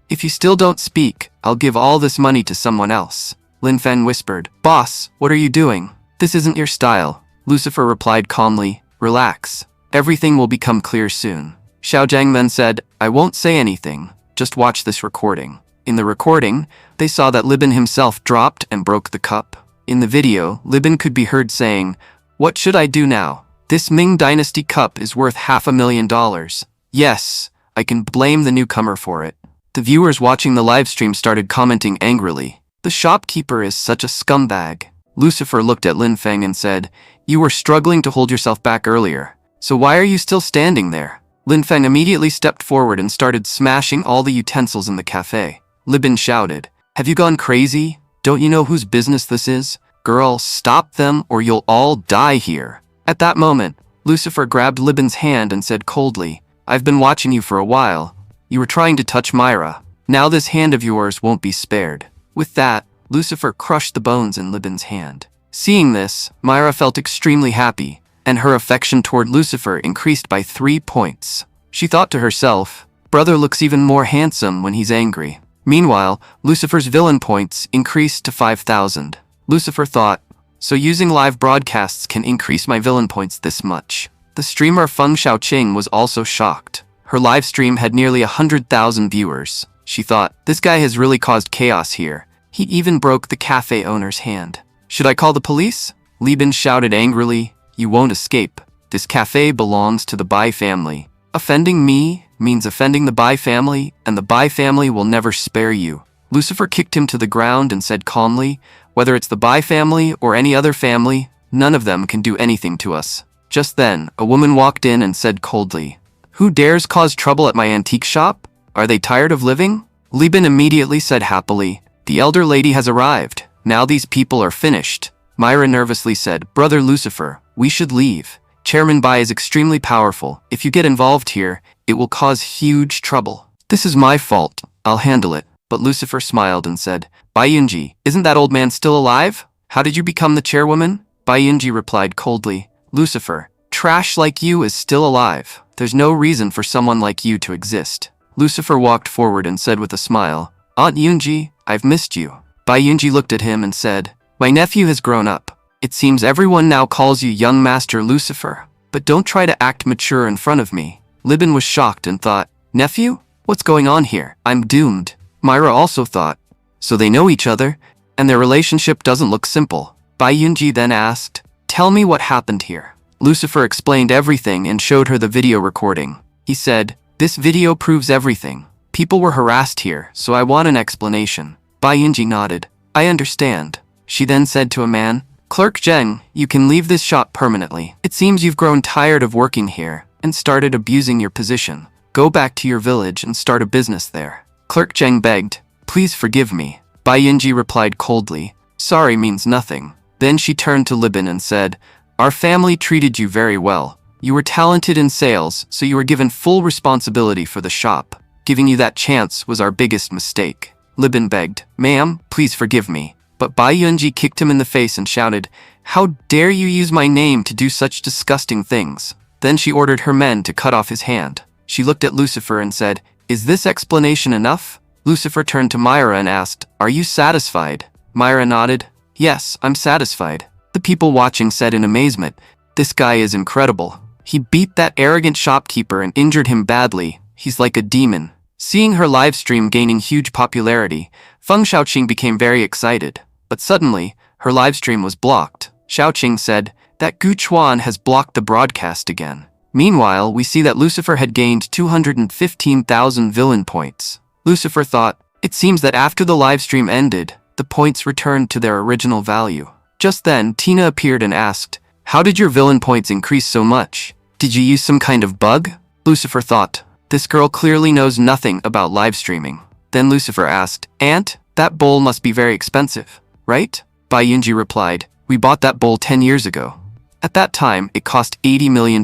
"If you still don't speak, I'll give all this money to someone else." Lin Feng whispered, "Boss, what are you doing? This isn't your style." Lucifer replied calmly, "Relax. Everything will become clear soon." Xiaozhang then said, "I won't say anything. Just watch this recording." In the recording, they saw that Libin himself dropped and broke the cup. In the video, Libin could be heard saying, "What should I do now? This Ming Dynasty cup is worth $500,000. Yes, I can blame the newcomer for it." The viewers watching the livestream started commenting angrily, "The shopkeeper is such a scumbag." Lucifer looked at Lin Feng and said, "You were struggling to hold yourself back earlier, so why are you still standing there?" Lin Feng immediately stepped forward and started smashing all the utensils in the cafe. Libin shouted, "Have you gone crazy? Don't you know whose business this is? Girl, stop them or you'll all die here." At that moment, Lucifer grabbed Libin's hand and said coldly, "I've been watching you for a while. You were trying to touch Myra. Now this hand of yours won't be spared." With that, Lucifer crushed the bones in Libin's hand. Seeing this, Myra felt extremely happy, and her affection toward Lucifer increased by 3 points. She thought to herself, "Brother looks even more handsome when he's angry." Meanwhile, Lucifer's villain points increased to 5,000. Lucifer thought, "So using live broadcasts can increase my villain points this much." The streamer Feng Xiaoqing was also shocked. Her live stream had nearly 100,000 viewers. She thought, "This guy has really caused chaos here. He even broke the cafe owner's hand. Should I call the police?" Libin shouted angrily, "You won't escape. This cafe belongs to the Bai family. Offending me means offending the Bai family, and the Bai family will never spare you." Lucifer kicked him to the ground and said calmly, "Whether it's the Bai family or any other family, none of them can do anything to us." Just then, a woman walked in and said coldly, "Who dares cause trouble at my antique shop? Are they tired of living?" Libin immediately said happily, "The elder lady has arrived. Now these people are finished." Myra nervously said, "Brother Lucifer, we should leave. Chairman Bai is extremely powerful. If you get involved here, it will cause huge trouble." "This is my fault. I'll handle it." But Lucifer smiled and said, "Bai Yunji, isn't that old man still alive? How did you become the chairwoman?" Bai Yunji replied coldly, "Lucifer, trash like you is still alive. There's no reason for someone like you to exist." Lucifer walked forward and said with a smile, "Aunt Yunji, I've missed you." Bai Yunji looked at him and said, "My nephew has grown up. It seems everyone now calls you young Master Lucifer, but don't try to act mature in front of me." Libin was shocked and thought, "Nephew? What's going on here? I'm doomed." Myra also thought, "So they know each other, and their relationship doesn't look simple." Bai Yunji then asked, "Tell me what happened here." Lucifer explained everything and showed her the video recording. He said, "This video proves everything. People were harassed here, so I want an explanation." Bai Yunji nodded. "I understand." She then said to a man, "Clerk Zheng, you can leave this shop permanently. It seems you've grown tired of working here and started abusing your position. Go back to your village and start a business there." Clerk Zheng begged, "Please forgive me." Bai Yunji replied coldly, "Sorry means nothing." Then she turned to Libin and said, "Our family treated you very well. You were talented in sales, so you were given full responsibility for the shop. Giving you that chance was our biggest mistake." Libin begged, "Ma'am, please forgive me." But Bai Yunji kicked him in the face and shouted, "How dare you use my name to do such disgusting things?" Then she ordered her men to cut off his hand. She looked at Lucifer and said, "Is this explanation enough?" Lucifer turned to Myra and asked, "Are you satisfied?" Myra nodded, "Yes, I'm satisfied." The people watching said in amazement, "This guy is incredible. He beat that arrogant shopkeeper and injured him badly. He's like a demon." Seeing her live stream gaining huge popularity, Feng Xiaoqing became very excited. But suddenly, her live stream was blocked. Xiaoqing said, "That Gu Chuan has blocked the broadcast again." Meanwhile, we see that Lucifer had gained 215,000 villain points. Lucifer thought, "It seems that after the live stream ended, the points returned to their original value." Just then, Tina appeared and asked, "How did your villain points increase so much? Did you use some kind of bug?" Lucifer thought, "This girl clearly knows nothing about live streaming." Then Lucifer asked, "Aunt, that bowl must be very expensive, right?" Bai Yunji replied, "We bought that bowl 10 years ago. At that time, it cost $80 million.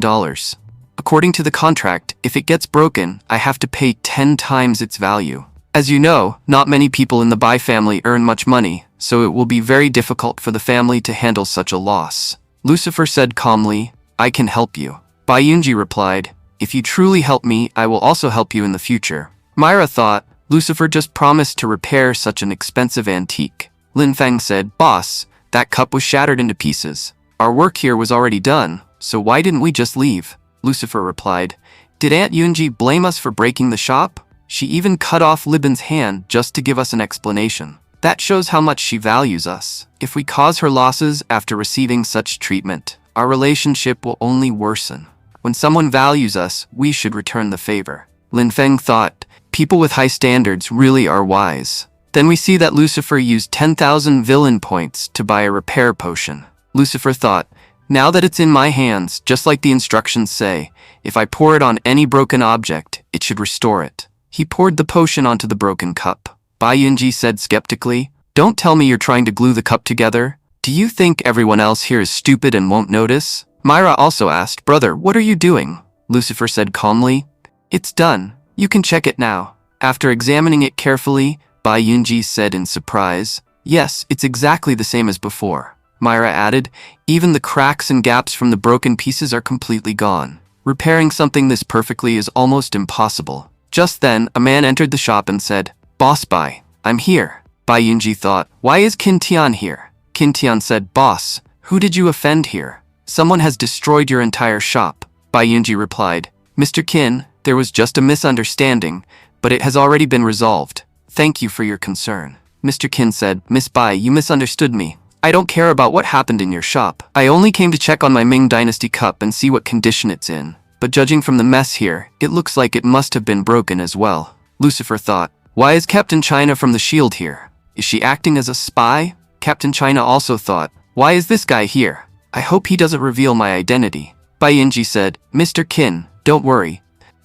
According to the contract, if it gets broken, I have to pay 10 times its value. As you know, not many people in the Bai family earn much money, so it will be very difficult for the family to handle such a loss." Lucifer said calmly, "I can help you." Bai Yunji replied, "If you truly help me, I will also help you in the future." Myra thought, Lucifer just promised to repair such an expensive antique. Lin Feng said, "Boss, that cup was shattered into pieces. Our work here was already done, so why didn't we just leave?" Lucifer replied, "Did Aunt Yunji blame us for breaking the shop? She even cut off Libin's hand just to give us an explanation. That shows how much she values us. If we cause her losses after receiving such treatment, our relationship will only worsen. When someone values us, we should return the favor." Lin Feng thought, people with high standards really are wise. Then we see that Lucifer used 10,000 villain points to buy a repair potion. Lucifer thought, now that it's in my hands, just like the instructions say, if I pour it on any broken object, it should restore it. He poured the potion onto the broken cup. Bai Yunji said skeptically, "Don't tell me you're trying to glue the cup together. Do you think everyone else here is stupid and won't notice?" Myra also asked, "Brother, what are you doing?" Lucifer said calmly, "It's done. You can check it now." After examining it carefully, Bai Yunji said in surprise, "Yes, it's exactly the same as before." Myra added, "Even the cracks and gaps from the broken pieces are completely gone. Repairing something this perfectly is almost impossible." Just then, a man entered the shop and said, "Boss Bai, I'm here." Bai Yunji thought, "Why is Qin Tian here?" Qin Tian said, "Boss, who did you offend here? Someone has destroyed your entire shop." Bai Yunji replied, "Mr. Qin, there was just a misunderstanding, but it has already been resolved. Thank you for your concern." Mr. Qin said, "Miss Bai, you misunderstood me. I don't care about what happened in your shop. I only came to check on my Ming Dynasty cup and see what condition it's in. But judging from the mess here, it looks like it must have been broken as well." Lucifer thought, "Why is Captain China from the Shield here? Is she acting as a spy?" Captain China also thought, "Why is this guy here? I hope he doesn't reveal my identity." Bai Yunji said, "Mr. Qin, don't worry.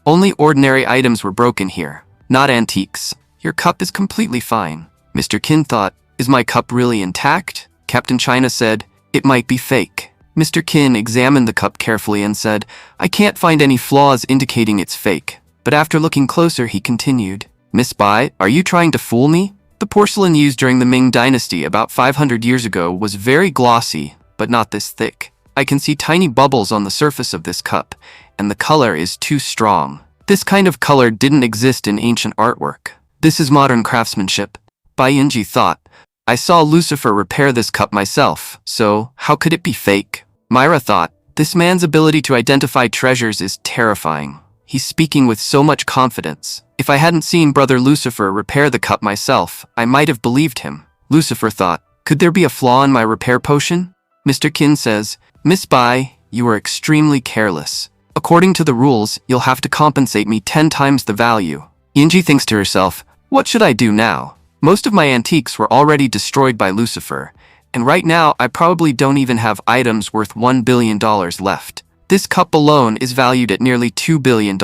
Only ordinary items were broken here, not antiques. Your cup is completely fine." Mr. Qin thought, "Is my cup really intact?" Captain China said, "It might be fake." Mr. Qin examined the cup carefully and said, "I can't find any flaws indicating it's fake." But after looking closer, he continued, "Miss Bai, are you trying to fool me? The porcelain used during the Ming Dynasty about 500 years ago was very glossy, but not this thick. I can see tiny bubbles on the surface of this cup, and the color is too strong. This kind of color didn't exist in ancient artwork. This is modern craftsmanship." Bai Yunji thought, "I saw Lucifer repair this cup myself, so how could it be fake?" Myra thought, "This man's ability to identify treasures is terrifying. He's speaking with so much confidence. If I hadn't seen Brother Lucifer repair the cup myself, I might have believed him." Lucifer thought, "Could there be a flaw in my repair potion?" Mr. Qin says, "Miss Bai, you are extremely careless. According to the rules, you'll have to compensate me 10 times the value." Yunji thinks to herself, "What should I do now? Most of my antiques were already destroyed by Lucifer, and right now I probably don't even have items worth $1 billion left. This cup alone is valued at nearly $2 billion.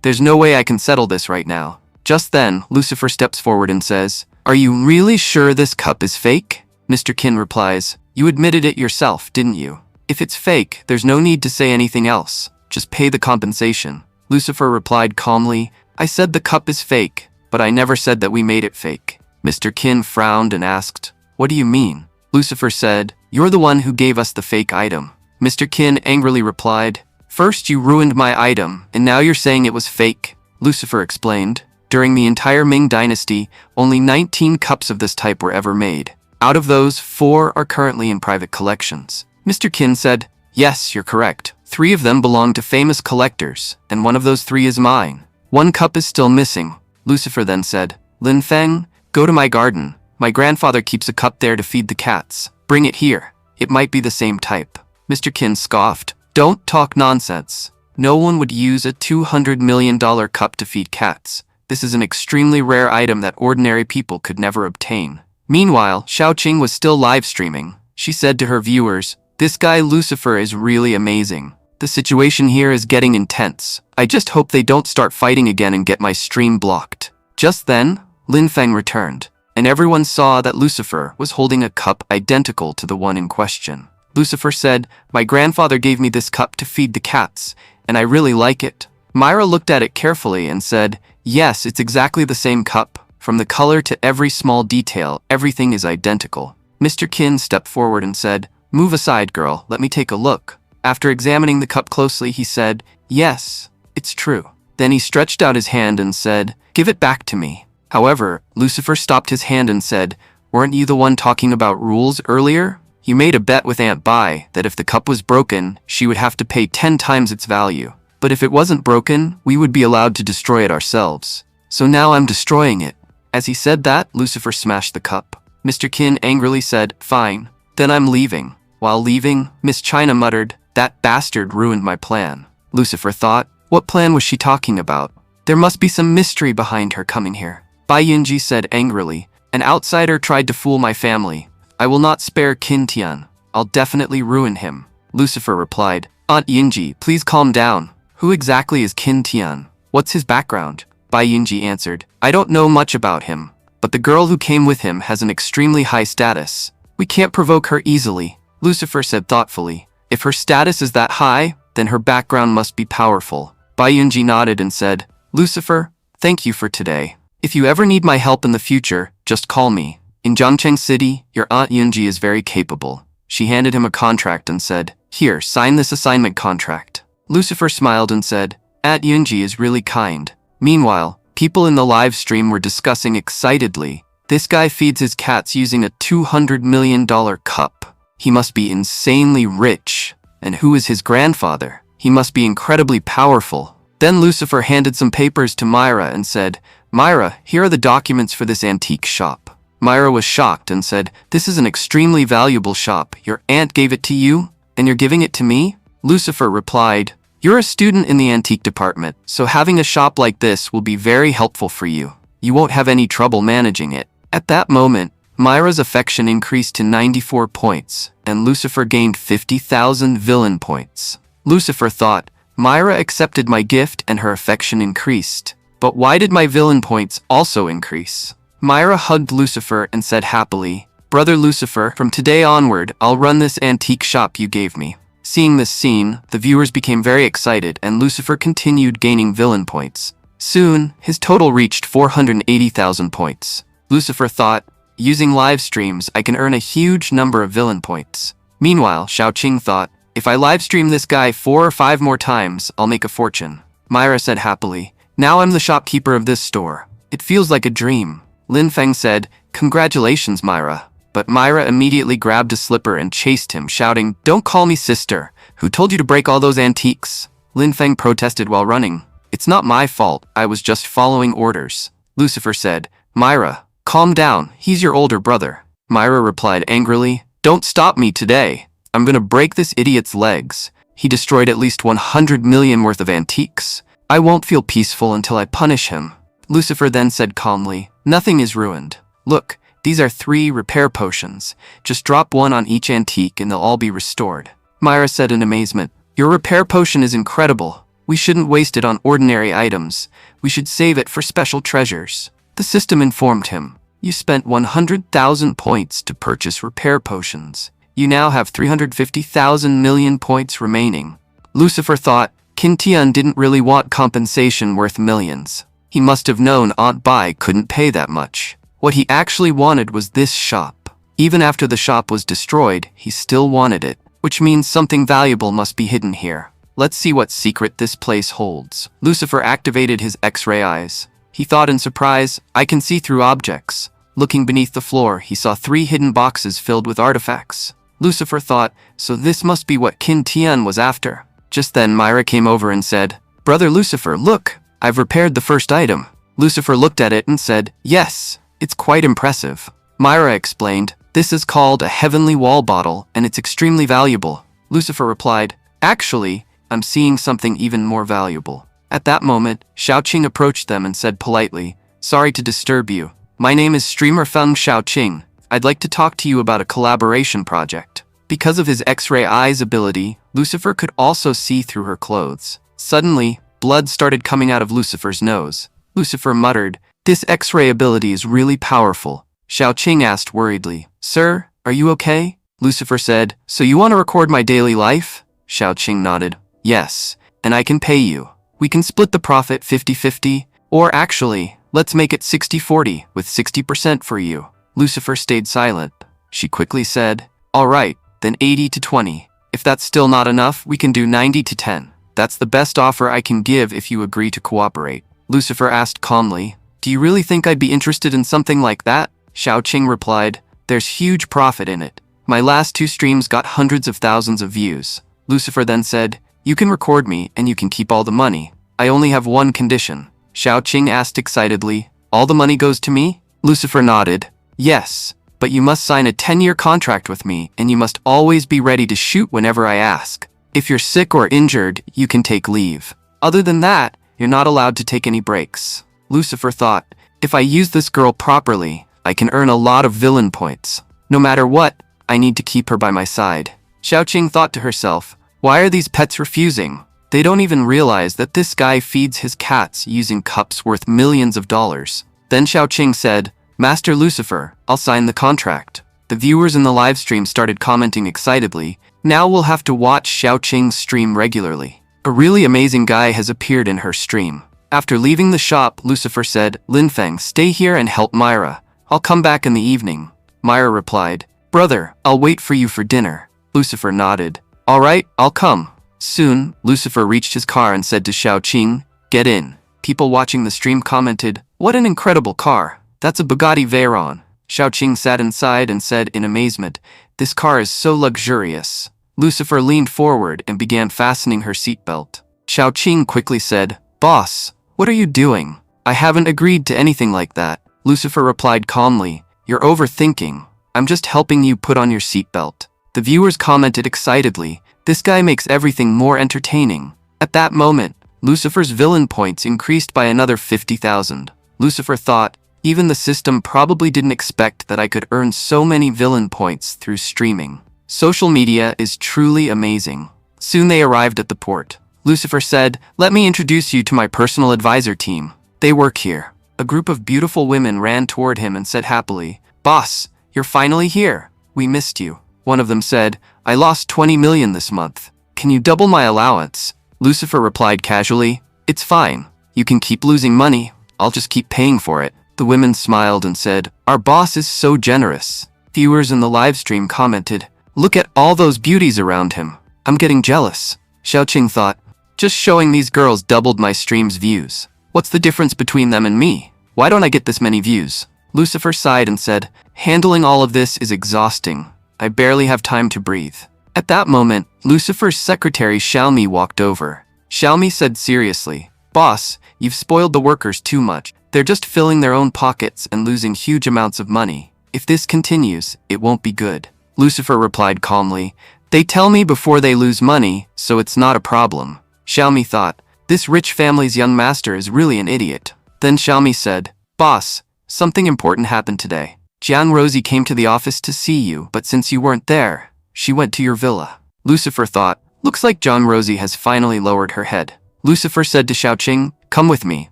There's no way I can settle this right now." Just then, Lucifer steps forward and says, "Are you really sure this cup is fake?" Mr. Qin replies, "You admitted it yourself, didn't you? If it's fake, there's no need to say anything else. Just pay the compensation." Lucifer replied calmly, "I said the cup is fake, but I never said that we made it fake." Mr. Qin frowned and asked, "What do you mean?" Lucifer said, "You're the one who gave us the fake item." Mr. Qin angrily replied, "First you ruined my item, and now you're saying it was fake." Lucifer explained, "During the entire Ming Dynasty, only 19 cups of this type were ever made. Out of those, 4 are currently in private collections." Mr. Qin said, "Yes, you're correct. 3 of them belong to famous collectors, and one of those 3 is mine. 1 cup is still missing." Lucifer then said, "Lin Feng, go to my garden. My grandfather keeps a cup there to feed the cats. Bring it here. It might be the same type." Mr. Qin scoffed, "Don't talk nonsense. No one would use a $200 million cup to feed cats. This is an extremely rare item that ordinary people could never obtain." Meanwhile, Xiaoqing was still live streaming. She said to her viewers, "This guy Lucifer is really amazing. The situation here is getting intense. I just hope they don't start fighting again and get my stream blocked." Just then, Lin Feng returned. and everyone saw that Lucifer was holding a cup identical to the one in question. Lucifer said, "My grandfather gave me this cup to feed the cats, and I really like it." Myra looked at it carefully and said, "Yes, it's exactly the same cup. From the color to every small detail, everything is identical." Mr. Qin stepped forward and said, "Move aside, girl, let me take a look." After examining the cup closely, he said, "Yes, it's true." Then he stretched out his hand and said, "Give it back to me." However, Lucifer stopped his hand and said, "Weren't you the one talking about rules earlier? You made a bet with Aunt Bai that if the cup was broken, she would have to pay 10 times its value. But if it wasn't broken, we would be allowed to destroy it ourselves. So now I'm destroying it." As he said that, Lucifer smashed the cup. Mr. Qin angrily said, "Fine, then I'm leaving." While leaving, Miss China muttered, "That bastard ruined my plan." Lucifer thought, what plan was she talking about? There must be some mystery behind her coming here. Bai Yunji said angrily, "An outsider tried to fool my family. I will not spare Qin Tian. I'll definitely ruin him." Lucifer replied, "Aunt Yunji, please calm down. Who exactly is Qin Tian? What's his background?" Bai Yunji answered, "I don't know much about him, but the girl who came with him has an extremely high status. We can't provoke her easily." Lucifer said thoughtfully, "If her status is that high, then her background must be powerful." Bai Yunji nodded and said, "Lucifer, thank you for today. If you ever need my help in the future, just call me. In Zhangcheng City, your Aunt Yunji is very capable." She handed him a contract and said, "Here, sign this assignment contract." Lucifer smiled and said, "Aunt Yunji is really kind." Meanwhile, people in the live stream were discussing excitedly, "This guy feeds his cats using a $200 million cup. He must be insanely rich. And who is his grandfather? He must be incredibly powerful." Then Lucifer handed some papers to Myra and said, "Myra, here are the documents for this antique shop." Myra was shocked and said, "This is an extremely valuable shop. Your aunt gave it to you, and you're giving it to me?" Lucifer replied, "You're a student in the antique department, so having a shop like this will be very helpful for you. You won't have any trouble managing it." At that moment, Myra's affection increased to 94 points, and Lucifer gained 50,000 villain points. Lucifer thought, Myra accepted my gift and her affection increased. But why did my villain points also increase? Myra hugged Lucifer and said happily, "Brother Lucifer, from today onward, I'll run this antique shop you gave me." Seeing this scene, the viewers became very excited and Lucifer continued gaining villain points. Soon, his total reached 480,000 points. Lucifer thought, using live streams, I can earn a huge number of villain points. Meanwhile, Xiaoqing thought, if I live stream this guy 4 or 5 more times, I'll make a fortune. Myra said happily, "Now I'm the shopkeeper of this store. It feels like a dream." Lin Feng said, "Congratulations, Myra." But Myra immediately grabbed a slipper and chased him, shouting, "Don't call me sister. Who told you to break all those antiques?" Lin Feng protested while running. "It's not my fault. I was just following orders." Lucifer said, "Myra, calm down. He's your older brother." Myra replied angrily, "Don't stop me today. I'm gonna break this idiot's legs. He destroyed at least 100 million worth of antiques. I won't feel peaceful until I punish him." Lucifer then said calmly, "Nothing is ruined. Look, these are 3 repair potions. Just drop one on each antique and they'll all be restored." Myra said in amazement, "Your repair potion is incredible. We shouldn't waste it on ordinary items. We should save it for special treasures." The system informed him, "You spent 100,000 points to purchase repair potions. You now have 350,000 million points remaining." Lucifer thought, Qin Tian didn't really want compensation worth millions. He must have known Aunt Bai couldn't pay that much. What he actually wanted was this shop. Even after the shop was destroyed, he still wanted it, which means something valuable must be hidden here. Let's see what secret this place holds. Lucifer activated his X-ray eyes. He thought in surprise, I can see through objects. Looking beneath the floor, he saw 3 hidden boxes filled with artifacts. Lucifer thought, so this must be what Qin Tian was after. Just then Myra came over and said, "Brother Lucifer, look! I've repaired the first item." Lucifer looked at it and said, "Yes, it's quite impressive." Myra explained, "This is called a heavenly wall bottle and it's extremely valuable." Lucifer replied, "Actually, I'm seeing something even more valuable." At that moment, Xiaoqing approached them and said politely, "Sorry to disturb you. My name is streamer Feng Xiaoqing. I'd like to talk to you about a collaboration project." Because of his X-ray eyes ability, Lucifer could also see through her clothes. Suddenly, blood started coming out of Lucifer's nose. Lucifer muttered, "This X-ray ability is really powerful. Xiaoqing asked worriedly. Sir, are you okay? Lucifer said, so you want to record my daily life? Xiaoqing nodded. Yes, and I can pay you. We can split the profit 50-50, or actually, let's make it 60-40 with 60% for you. Lucifer stayed silent. She quickly said, all right, then 80-20. If that's still not enough, we can do 90-10. That's the best offer I can give if you agree to cooperate. Lucifer asked calmly, do you really think I'd be interested in something like that? Xiaoqing replied, there's huge profit in it. My last 2 streams got hundreds of thousands of views. Lucifer then said, you can record me and you can keep all the money. I only have one condition. Xiaoqing asked excitedly, all the money goes to me? Lucifer nodded, yes, but you must sign a 10-year contract with me and you must always be ready to shoot whenever I ask. If you're sick or injured, you can take leave. Other than that, you're not allowed to take any breaks. Lucifer thought, if I use this girl properly, I can earn a lot of villain points. No matter what, I need to keep her by my side. Xiaoqing thought to herself, why are these pets refusing? They don't even realize that this guy feeds his cats using cups worth millions of dollars. Then Xiaoqing said, Master Lucifer, I'll sign the contract. The viewers in the live stream started commenting excitedly, now we'll have to watch Xiaoqing's stream regularly. A really amazing guy has appeared in her stream. After leaving the shop, Lucifer said, Linfeng, stay here and help Myra. I'll come back in the evening. Myra replied, Brother, I'll wait for you for dinner. Lucifer nodded. All right, I'll come. Soon, Lucifer reached his car and said to Xiaoqing, get in. People watching the stream commented, what an incredible car. That's a Bugatti Veyron. Xiaoqing sat inside and said in amazement, this car is so luxurious. Lucifer leaned forward and began fastening her seatbelt. Xiaoqing quickly said, Boss, what are you doing? I haven't agreed to anything like that. Lucifer replied calmly, you're overthinking. I'm just helping you put on your seatbelt. The viewers commented excitedly, this guy makes everything more entertaining. At that moment, Lucifer's villain points increased by another 50,000. Lucifer thought, even the system probably didn't expect that I could earn so many villain points through streaming. Social media is truly amazing. Soon they arrived at the port. Lucifer said, let me introduce you to my personal advisor team. They work here. A group of beautiful women ran toward him and said happily, Boss, you're finally here. We missed you. One of them said, I lost 20 million this month. Can you double my allowance? Lucifer replied casually, it's fine. You can keep losing money. I'll just keep paying for it. The women smiled and said, our boss is so generous. Viewers in the live stream commented, look at all those beauties around him. I'm getting jealous. Xiaoqing thought, just showing these girls doubled my stream's views. What's the difference between them and me? Why don't I get this many views? Lucifer sighed and said, handling all of this is exhausting. I barely have time to breathe. At that moment, Lucifer's secretary Xiaomi walked over. Xiaomi said seriously, Boss, you've spoiled the workers too much. They're just filling their own pockets and losing huge amounts of money. If this continues, it won't be good. Lucifer replied calmly, they tell me before they lose money, so it's not a problem. Xiaomi thought, this rich family's young master is really an idiot. Then Xiaomi said, Boss, something important happened today. Jian Rosie came to the office to see you, but since you weren't there, she went to your villa. Lucifer thought, looks like Jian Rosie has finally lowered her head. Lucifer said to Xiaoqing, come with me.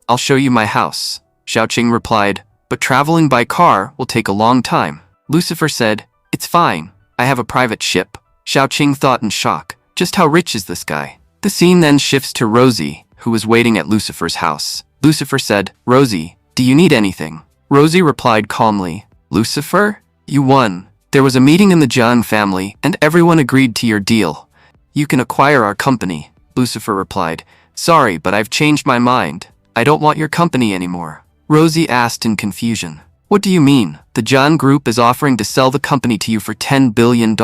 I'll show you my house. Xiaoqing replied, but traveling by car will take a long time. Lucifer said, it's fine. I have a private ship. Xiaoqing thought in shock, just how rich is this guy? The scene then shifts to Rosie, who was waiting at Lucifer's house. Lucifer said, Rosie, do you need anything? Rosie replied calmly, Lucifer, you won. There was a meeting in the Jian family, and everyone agreed to your deal. You can acquire our company. Lucifer replied, sorry, but I've changed my mind. I don't want your company anymore. Rosie asked in confusion, what do you mean? The Jian Group is offering to sell the company to you for $10 billion.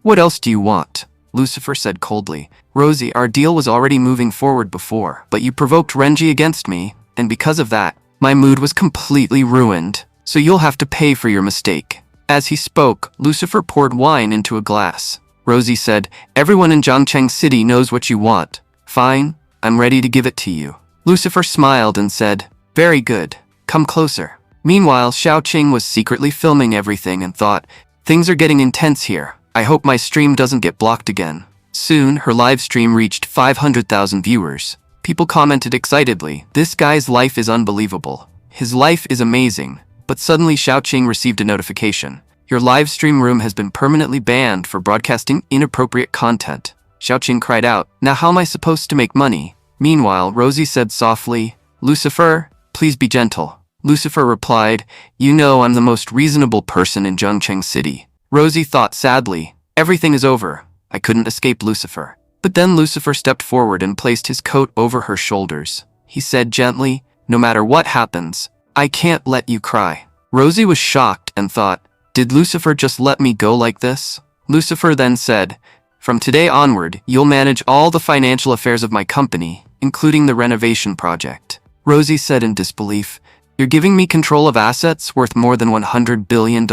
What else do you want? Lucifer said coldly, Rosie, our deal was already moving forward before, but you provoked Renji against me, and because of that, my mood was completely ruined, so you'll have to pay for your mistake. As he spoke, Lucifer poured wine into a glass. Rosie said, everyone in Zhangcheng City knows what you want. Fine, I'm ready to give it to you. Lucifer smiled and said, very good, come closer. Meanwhile, Xiaoqing was secretly filming everything and thought, things are getting intense here. I hope my stream doesn't get blocked again. Soon, her live stream reached 500,000 viewers. People commented excitedly, this guy's life is unbelievable. His life is amazing. But suddenly Xiaoqing received a notification. Your live stream room has been permanently banned for broadcasting inappropriate content. Xiaoqing cried out, now how am I supposed to make money? Meanwhile, Rosie said softly, Lucifer, please be gentle. Lucifer replied, you know I'm the most reasonable person in Zhengcheng City. Rosie thought sadly, everything is over. I couldn't escape Lucifer. But then Lucifer stepped forward and placed his coat over her shoulders. He said gently, no matter what happens, I can't let you cry. Rosie was shocked and thought, did Lucifer just let me go like this? Lucifer then said, from today onward, you'll manage all the financial affairs of my company, including the renovation project. Rosie said in disbelief, you're giving me control of assets worth more than $100 billion?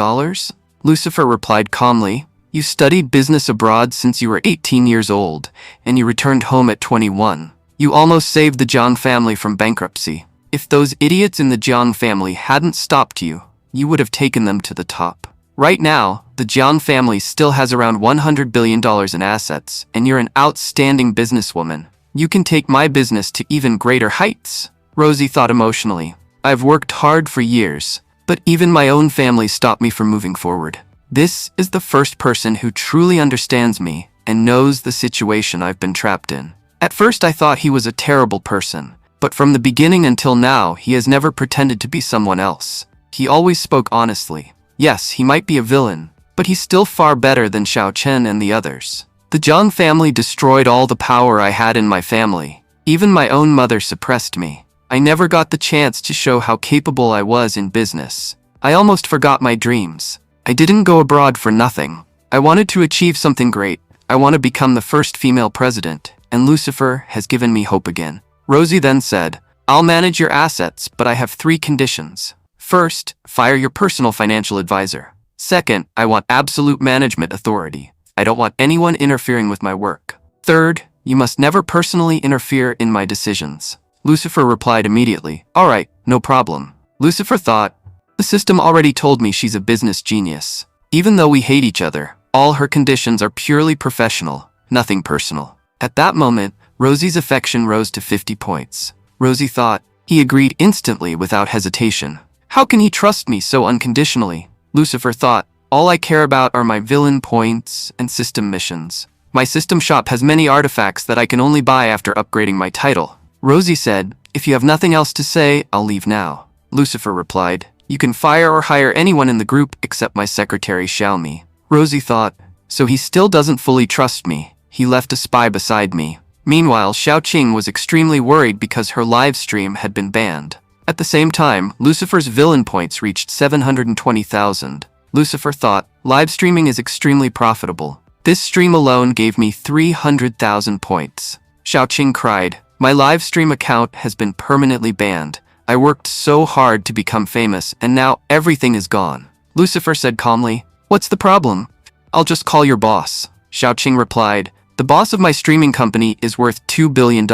Lucifer replied calmly, you studied business abroad since you were 18 years old, and you returned home at 21. You almost saved the Jiang family from bankruptcy. If those idiots in the Jiang family hadn't stopped you, you would have taken them to the top. Right now, the Jiang family still has around $100 billion in assets, and you're an outstanding businesswoman. You can take my business to even greater heights. Rosie thought emotionally, I've worked hard for years, but even my own family stopped me from moving forward. This is the first person who truly understands me and knows the situation I've been trapped in. At first I thought he was a terrible person, but from the beginning until now he has never pretended to be someone else. He always spoke honestly. Yes, he might be a villain, but he's still far better than Xiao Chen and the others. The Jiang family destroyed all the power I had in my family. Even my own mother suppressed me. I never got the chance to show how capable I was in business. I almost forgot my dreams. I didn't go abroad for nothing. I wanted to achieve something great. I want to become the first female president, and Lucifer has given me hope again. Rosie then said, I'll manage your assets, but I have 3 conditions. First, fire your personal financial advisor. Second, I want absolute management authority. I don't want anyone interfering with my work. Third, you must never personally interfere in my decisions. Lucifer replied immediately, all right, no problem. Lucifer thought, the system already told me she's a business genius. Even though we hate each other, all her conditions are purely professional, nothing personal. At that moment, Rosie's affection rose to 50 points. Rosie thought, he agreed instantly without hesitation. How can he trust me so unconditionally? Lucifer thought, all I care about are my villain points and system missions. My system shop has many artifacts that I can only buy after upgrading my title. Rosie said, if you have nothing else to say, I'll leave now. Lucifer replied, you can fire or hire anyone in the group except my secretary Xiaomi. Rosie thought, so he still doesn't fully trust me. He left a spy beside me. Meanwhile, Xiaoqing was extremely worried because her live stream had been banned. At the same time, Lucifer's villain points reached 720,000. Lucifer thought, live streaming is extremely profitable. This stream alone gave me 300,000 points. Xiaoqing cried, my live stream account has been permanently banned. I worked so hard to become famous, and now everything is gone. Lucifer said calmly, what's the problem? I'll just call your boss. Xiaoqing replied, the boss of my streaming company is worth $2 billion.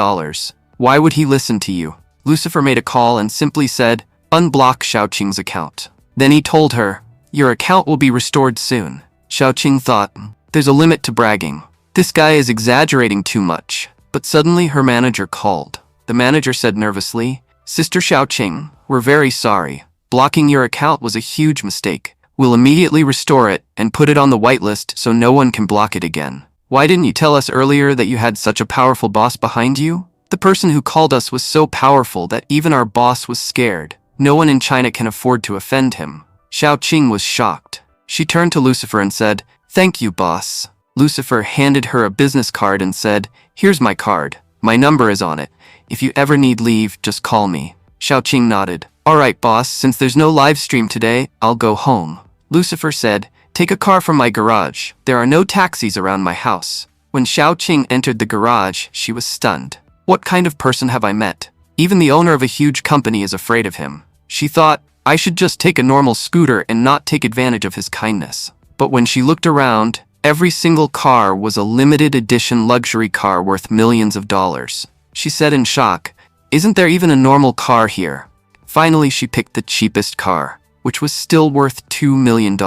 Why would he listen to you? Lucifer made a call and simply said, unblock Xiaoqing's account. Then he told her, your account will be restored soon. Xiaoqing thought, there's a limit to bragging. This guy is exaggerating too much. But suddenly her manager called. The manager said nervously, Sister Xiaoqing, we're very sorry. Blocking your account was a huge mistake. We'll immediately restore it and put it on the whitelist so no one can block it again. Why didn't you tell us earlier that you had such a powerful boss behind you? The person who called us was so powerful that even our boss was scared. No one in China can afford to offend him. Xiaoqing was shocked. She turned to Lucifer and said, thank you, boss. Lucifer handed her a business card and said, here's my card. My number is on it. If you ever need leave, just call me. Xiaoqing nodded. All right, boss, since there's no live stream today, I'll go home. Lucifer said, take a car from my garage. There are no taxis around my house. When Xiaoqing entered the garage, she was stunned. What kind of person have I met? Even the owner of a huge company is afraid of him. She thought, I should just take a normal scooter and not take advantage of his kindness. But when she looked around, every single car was a limited edition luxury car worth millions of dollars. She said in shock, isn't there even a normal car here? Finally, she picked the cheapest car, which was still worth $2 million.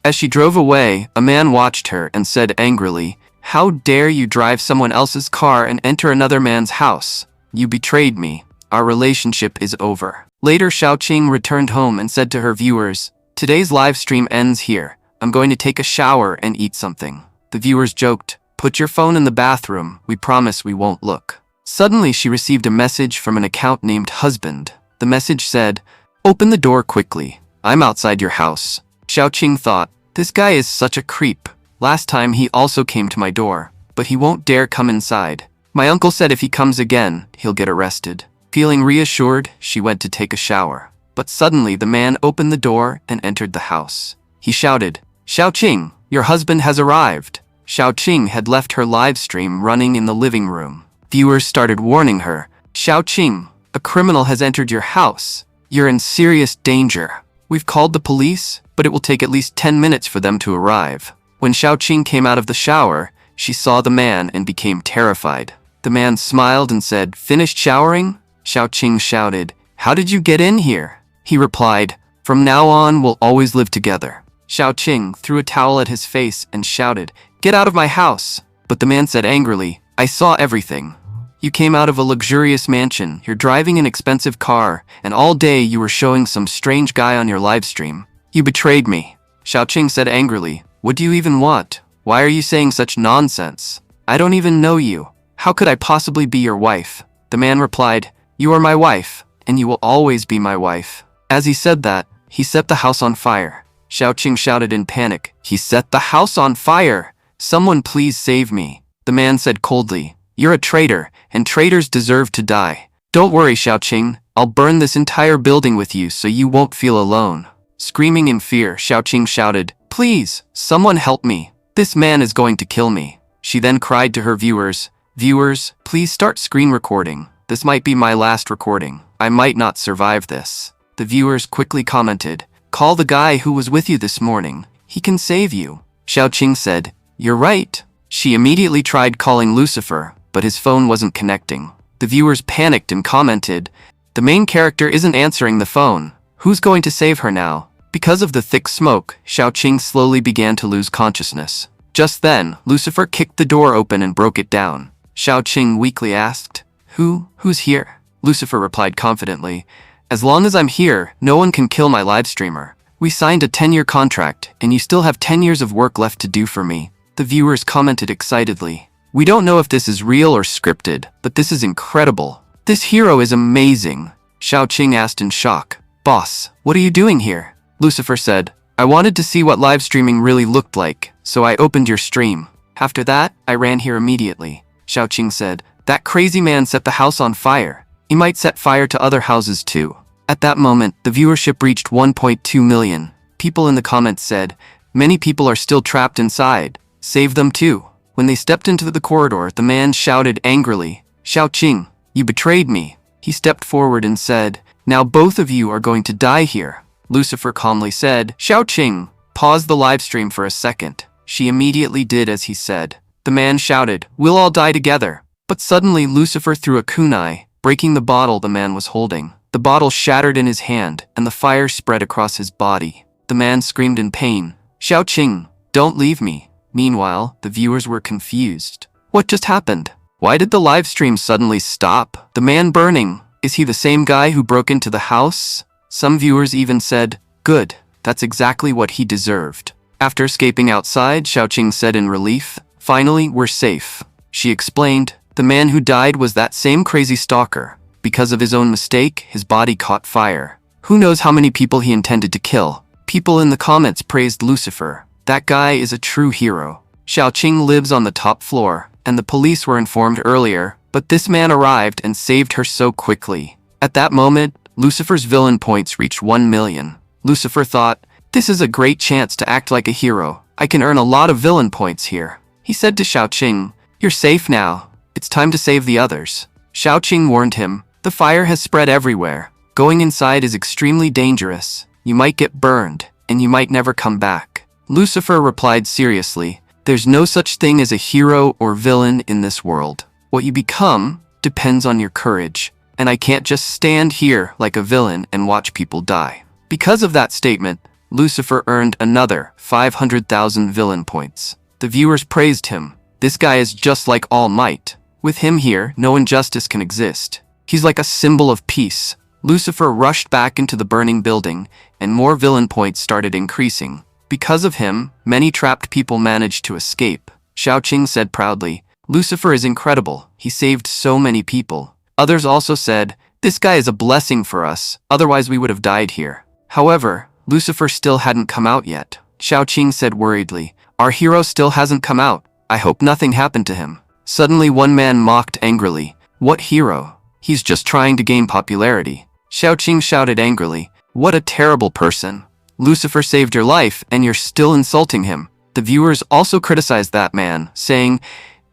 As she drove away, a man watched her and said angrily, how dare you drive someone else's car and enter another man's house? You betrayed me. Our relationship is over. Later, Xiaoqing returned home and said to her viewers, "Today's live stream ends here. I'm going to take a shower and eat something." The viewers joked, "Put your phone in the bathroom. We promise we won't look." Suddenly, she received a message from an account named Husband. The message said, "Open the door quickly. I'm outside your house." Xiaoqing thought, "This guy is such a creep. Last time he also came to my door, but he won't dare come inside. My uncle said if he comes again, he'll get arrested." Feeling reassured, she went to take a shower. But suddenly the man opened the door and entered the house. He shouted, "Xiaoqing, your husband has arrived." Xiaoqing had left her live stream running in the living room. Viewers started warning her, "Xiaoqing, a criminal has entered your house. You're in serious danger. We've called the police, but it will take at least 10 minutes for them to arrive." When Xiaoqing came out of the shower, she saw the man and became terrified. The man smiled and said, "Finished showering?" Xiaoqing shouted, "How did you get in here?" He replied, "From now on, we'll always live together." Xiaoqing threw a towel at his face and shouted, "Get out of my house!" But the man said angrily, "I saw everything. You came out of a luxurious mansion, you're driving an expensive car, and all day you were showing some strange guy on your live stream. You betrayed me." Xiaoqing said angrily, "What do you even want? Why are you saying such nonsense? I don't even know you. How could I possibly be your wife?" The man replied, "You are my wife, and you will always be my wife." As he said that, he set the house on fire. Xiaoqing shouted in panic, "He set the house on fire! Someone please save me." The man said coldly, "You're a traitor, and traitors deserve to die. Don't worry, Xiaoqing, I'll burn this entire building with you so you won't feel alone." Screaming in fear, Xiaoqing shouted, "Please, someone help me. This man is going to kill me." She then cried to her viewers, "Viewers, please start screen recording. This might be my last recording. I might not survive this." The viewers quickly commented, "Call the guy who was with you this morning. He can save you." Xiaoqing said, "You're right." She immediately tried calling Lucifer, but his phone wasn't connecting. The viewers panicked and commented, "The main character isn't answering the phone. Who's going to save her now?" Because of the thick smoke, Xiaoqing slowly began to lose consciousness. Just then, Lucifer kicked the door open and broke it down. Xiaoqing weakly asked, Who's here?" Lucifer replied confidently, "As long as I'm here, no one can kill my live streamer. We signed a 10-year contract, and you still have 10 years of work left to do for me." The viewers commented excitedly, "We don't know if this is real or scripted, but this is incredible. This hero is amazing." Xiaoqing asked in shock, "Boss, what are you doing here?" Lucifer said, "I wanted to see what live streaming really looked like, so I opened your stream. After that, I ran here immediately." Xiaoqing said, "That crazy man set the house on fire. He might set fire to other houses too." At that moment, the viewership reached 1.2 million. People in the comments said, "Many people are still trapped inside. Save them too." When they stepped into the corridor, the man shouted angrily, "Xiaoqing, you betrayed me." He stepped forward and said, "Now both of you are going to die here." Lucifer calmly said, "Xiaoqing, pause the live stream for a second." She immediately did as he said. The man shouted, "We'll all die together." But suddenly Lucifer threw a kunai, breaking the bottle the man was holding. The bottle shattered in his hand, and the fire spread across his body. The man screamed in pain, "Xiaoqing, don't leave me." Meanwhile, the viewers were confused. What just happened? Why did the live stream suddenly stop? The man burning, is he the same guy who broke into the house? Some viewers even said, "Good, that's exactly what he deserved." After escaping outside, Xiaoqing said in relief, "Finally, we're safe." She explained, "The man who died was that same crazy stalker. Because of his own mistake, his body caught fire. Who knows how many people he intended to kill?" People in the comments praised Lucifer. "That guy is a true hero." Xiaoqing lives on the top floor, and the police were informed earlier, but this man arrived and saved her so quickly. At that moment, Lucifer's villain points reached 1 million. Lucifer thought, "This is a great chance to act like a hero. I can earn a lot of villain points here." He said to Xiaoqing, "You're safe now. It's time to save the others." Xiaoqing warned him, "The fire has spread everywhere. Going inside is extremely dangerous. You might get burned, and you might never come back." Lucifer replied seriously, "There's no such thing as a hero or villain in this world. What you become depends on your courage, and I can't just stand here like a villain and watch people die." Because of that statement, Lucifer earned another 500,000 villain points. The viewers praised him. "This guy is just like All Might. With him here, no injustice can exist. He's like a symbol of peace. Lucifer rushed back into the burning building, and more villain points started increasing. Because of him, many trapped people managed to escape. Xiaoqing said proudly, Lucifer is incredible. He saved so many people. Others also said, this guy is a blessing for us, otherwise we would have died here. However, Lucifer still hadn't come out yet. Xiaoqing said worriedly, our hero still hasn't come out. I hope nothing happened to him. Suddenly one man mocked angrily, what hero? He's just trying to gain popularity. Xiaoqing shouted angrily, what a terrible person. Lucifer saved your life and you're still insulting him. The viewers also criticized that man, saying,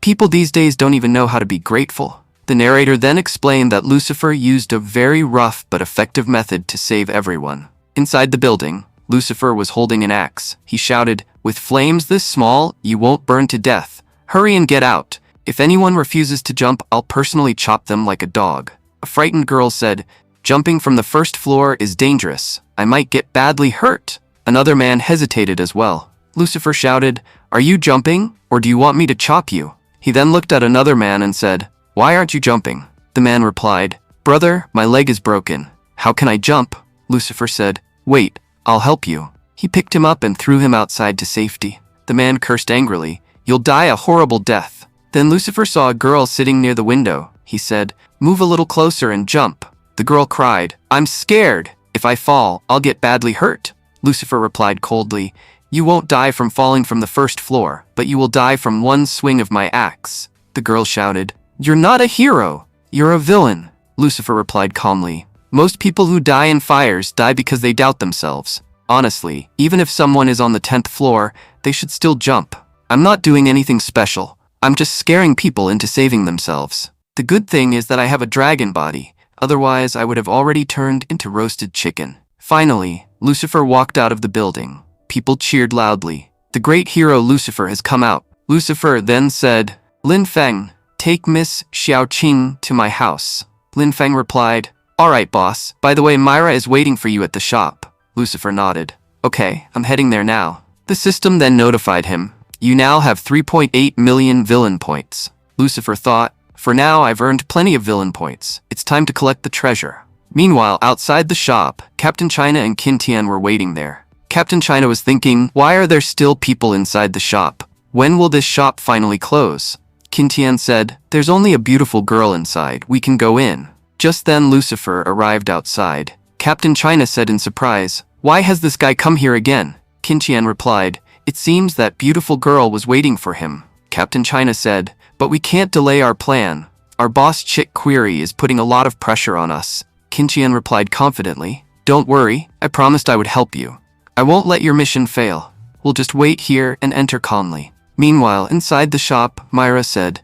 people these days don't even know how to be grateful. The narrator then explained that Lucifer used a very rough but effective method to save everyone. Inside the building, Lucifer was holding an axe. He shouted, with flames this small, you won't burn to death. Hurry and get out. If anyone refuses to jump, I'll personally chop them like a dog. A frightened girl said, jumping from the first floor is dangerous. I might get badly hurt. Another man hesitated as well. Lucifer shouted, are you jumping, or do you want me to chop you? He then looked at another man and said, why aren't you jumping? The man replied, brother, my leg is broken. How can I jump? Lucifer said, wait, I'll help you. He picked him up and threw him outside to safety. The man cursed angrily, you'll die a horrible death. Then Lucifer saw a girl sitting near the window. He said, move a little closer and jump. The girl cried, I'm scared. If I fall, I'll get badly hurt. Lucifer replied coldly, you won't die from falling from the first floor, but you will die from one swing of my axe. The girl shouted, you're not a hero. You're a villain. Lucifer replied calmly, most people who die in fires die because they doubt themselves. Honestly, even if someone is on the 10th floor, they should still jump. I'm not doing anything special. I'm just scaring people into saving themselves. The good thing is that I have a dragon body. Otherwise, I would have already turned into roasted chicken. Finally, Lucifer walked out of the building. People cheered loudly. The great hero Lucifer has come out. Lucifer then said, Lin Feng, take Miss Xiaoqing to my house. Lin Feng replied, all right, boss. By the way, Myra is waiting for you at the shop. Lucifer nodded. Okay, I'm heading there now. The system then notified him, you now have 3.8 million villain points. Lucifer thought, for now I've earned plenty of villain points. It's time to collect the treasure. Meanwhile, outside the shop, Captain China and Qin Tian were waiting there. Captain China was thinking, why are there still people inside the shop? When will this shop finally close? Qin Tian said, there's only a beautiful girl inside. We can go in. Just then Lucifer arrived outside. Captain China said in surprise, why has this guy come here again? Qin Tian replied, it seems that beautiful girl was waiting for him. Captain China said, but we can't delay our plan. Our boss Chick Query is putting a lot of pressure on us. Qin Tian replied confidently, don't worry, I promised I would help you. I won't let your mission fail. We'll just wait here and enter calmly. Meanwhile, inside the shop, Myra said,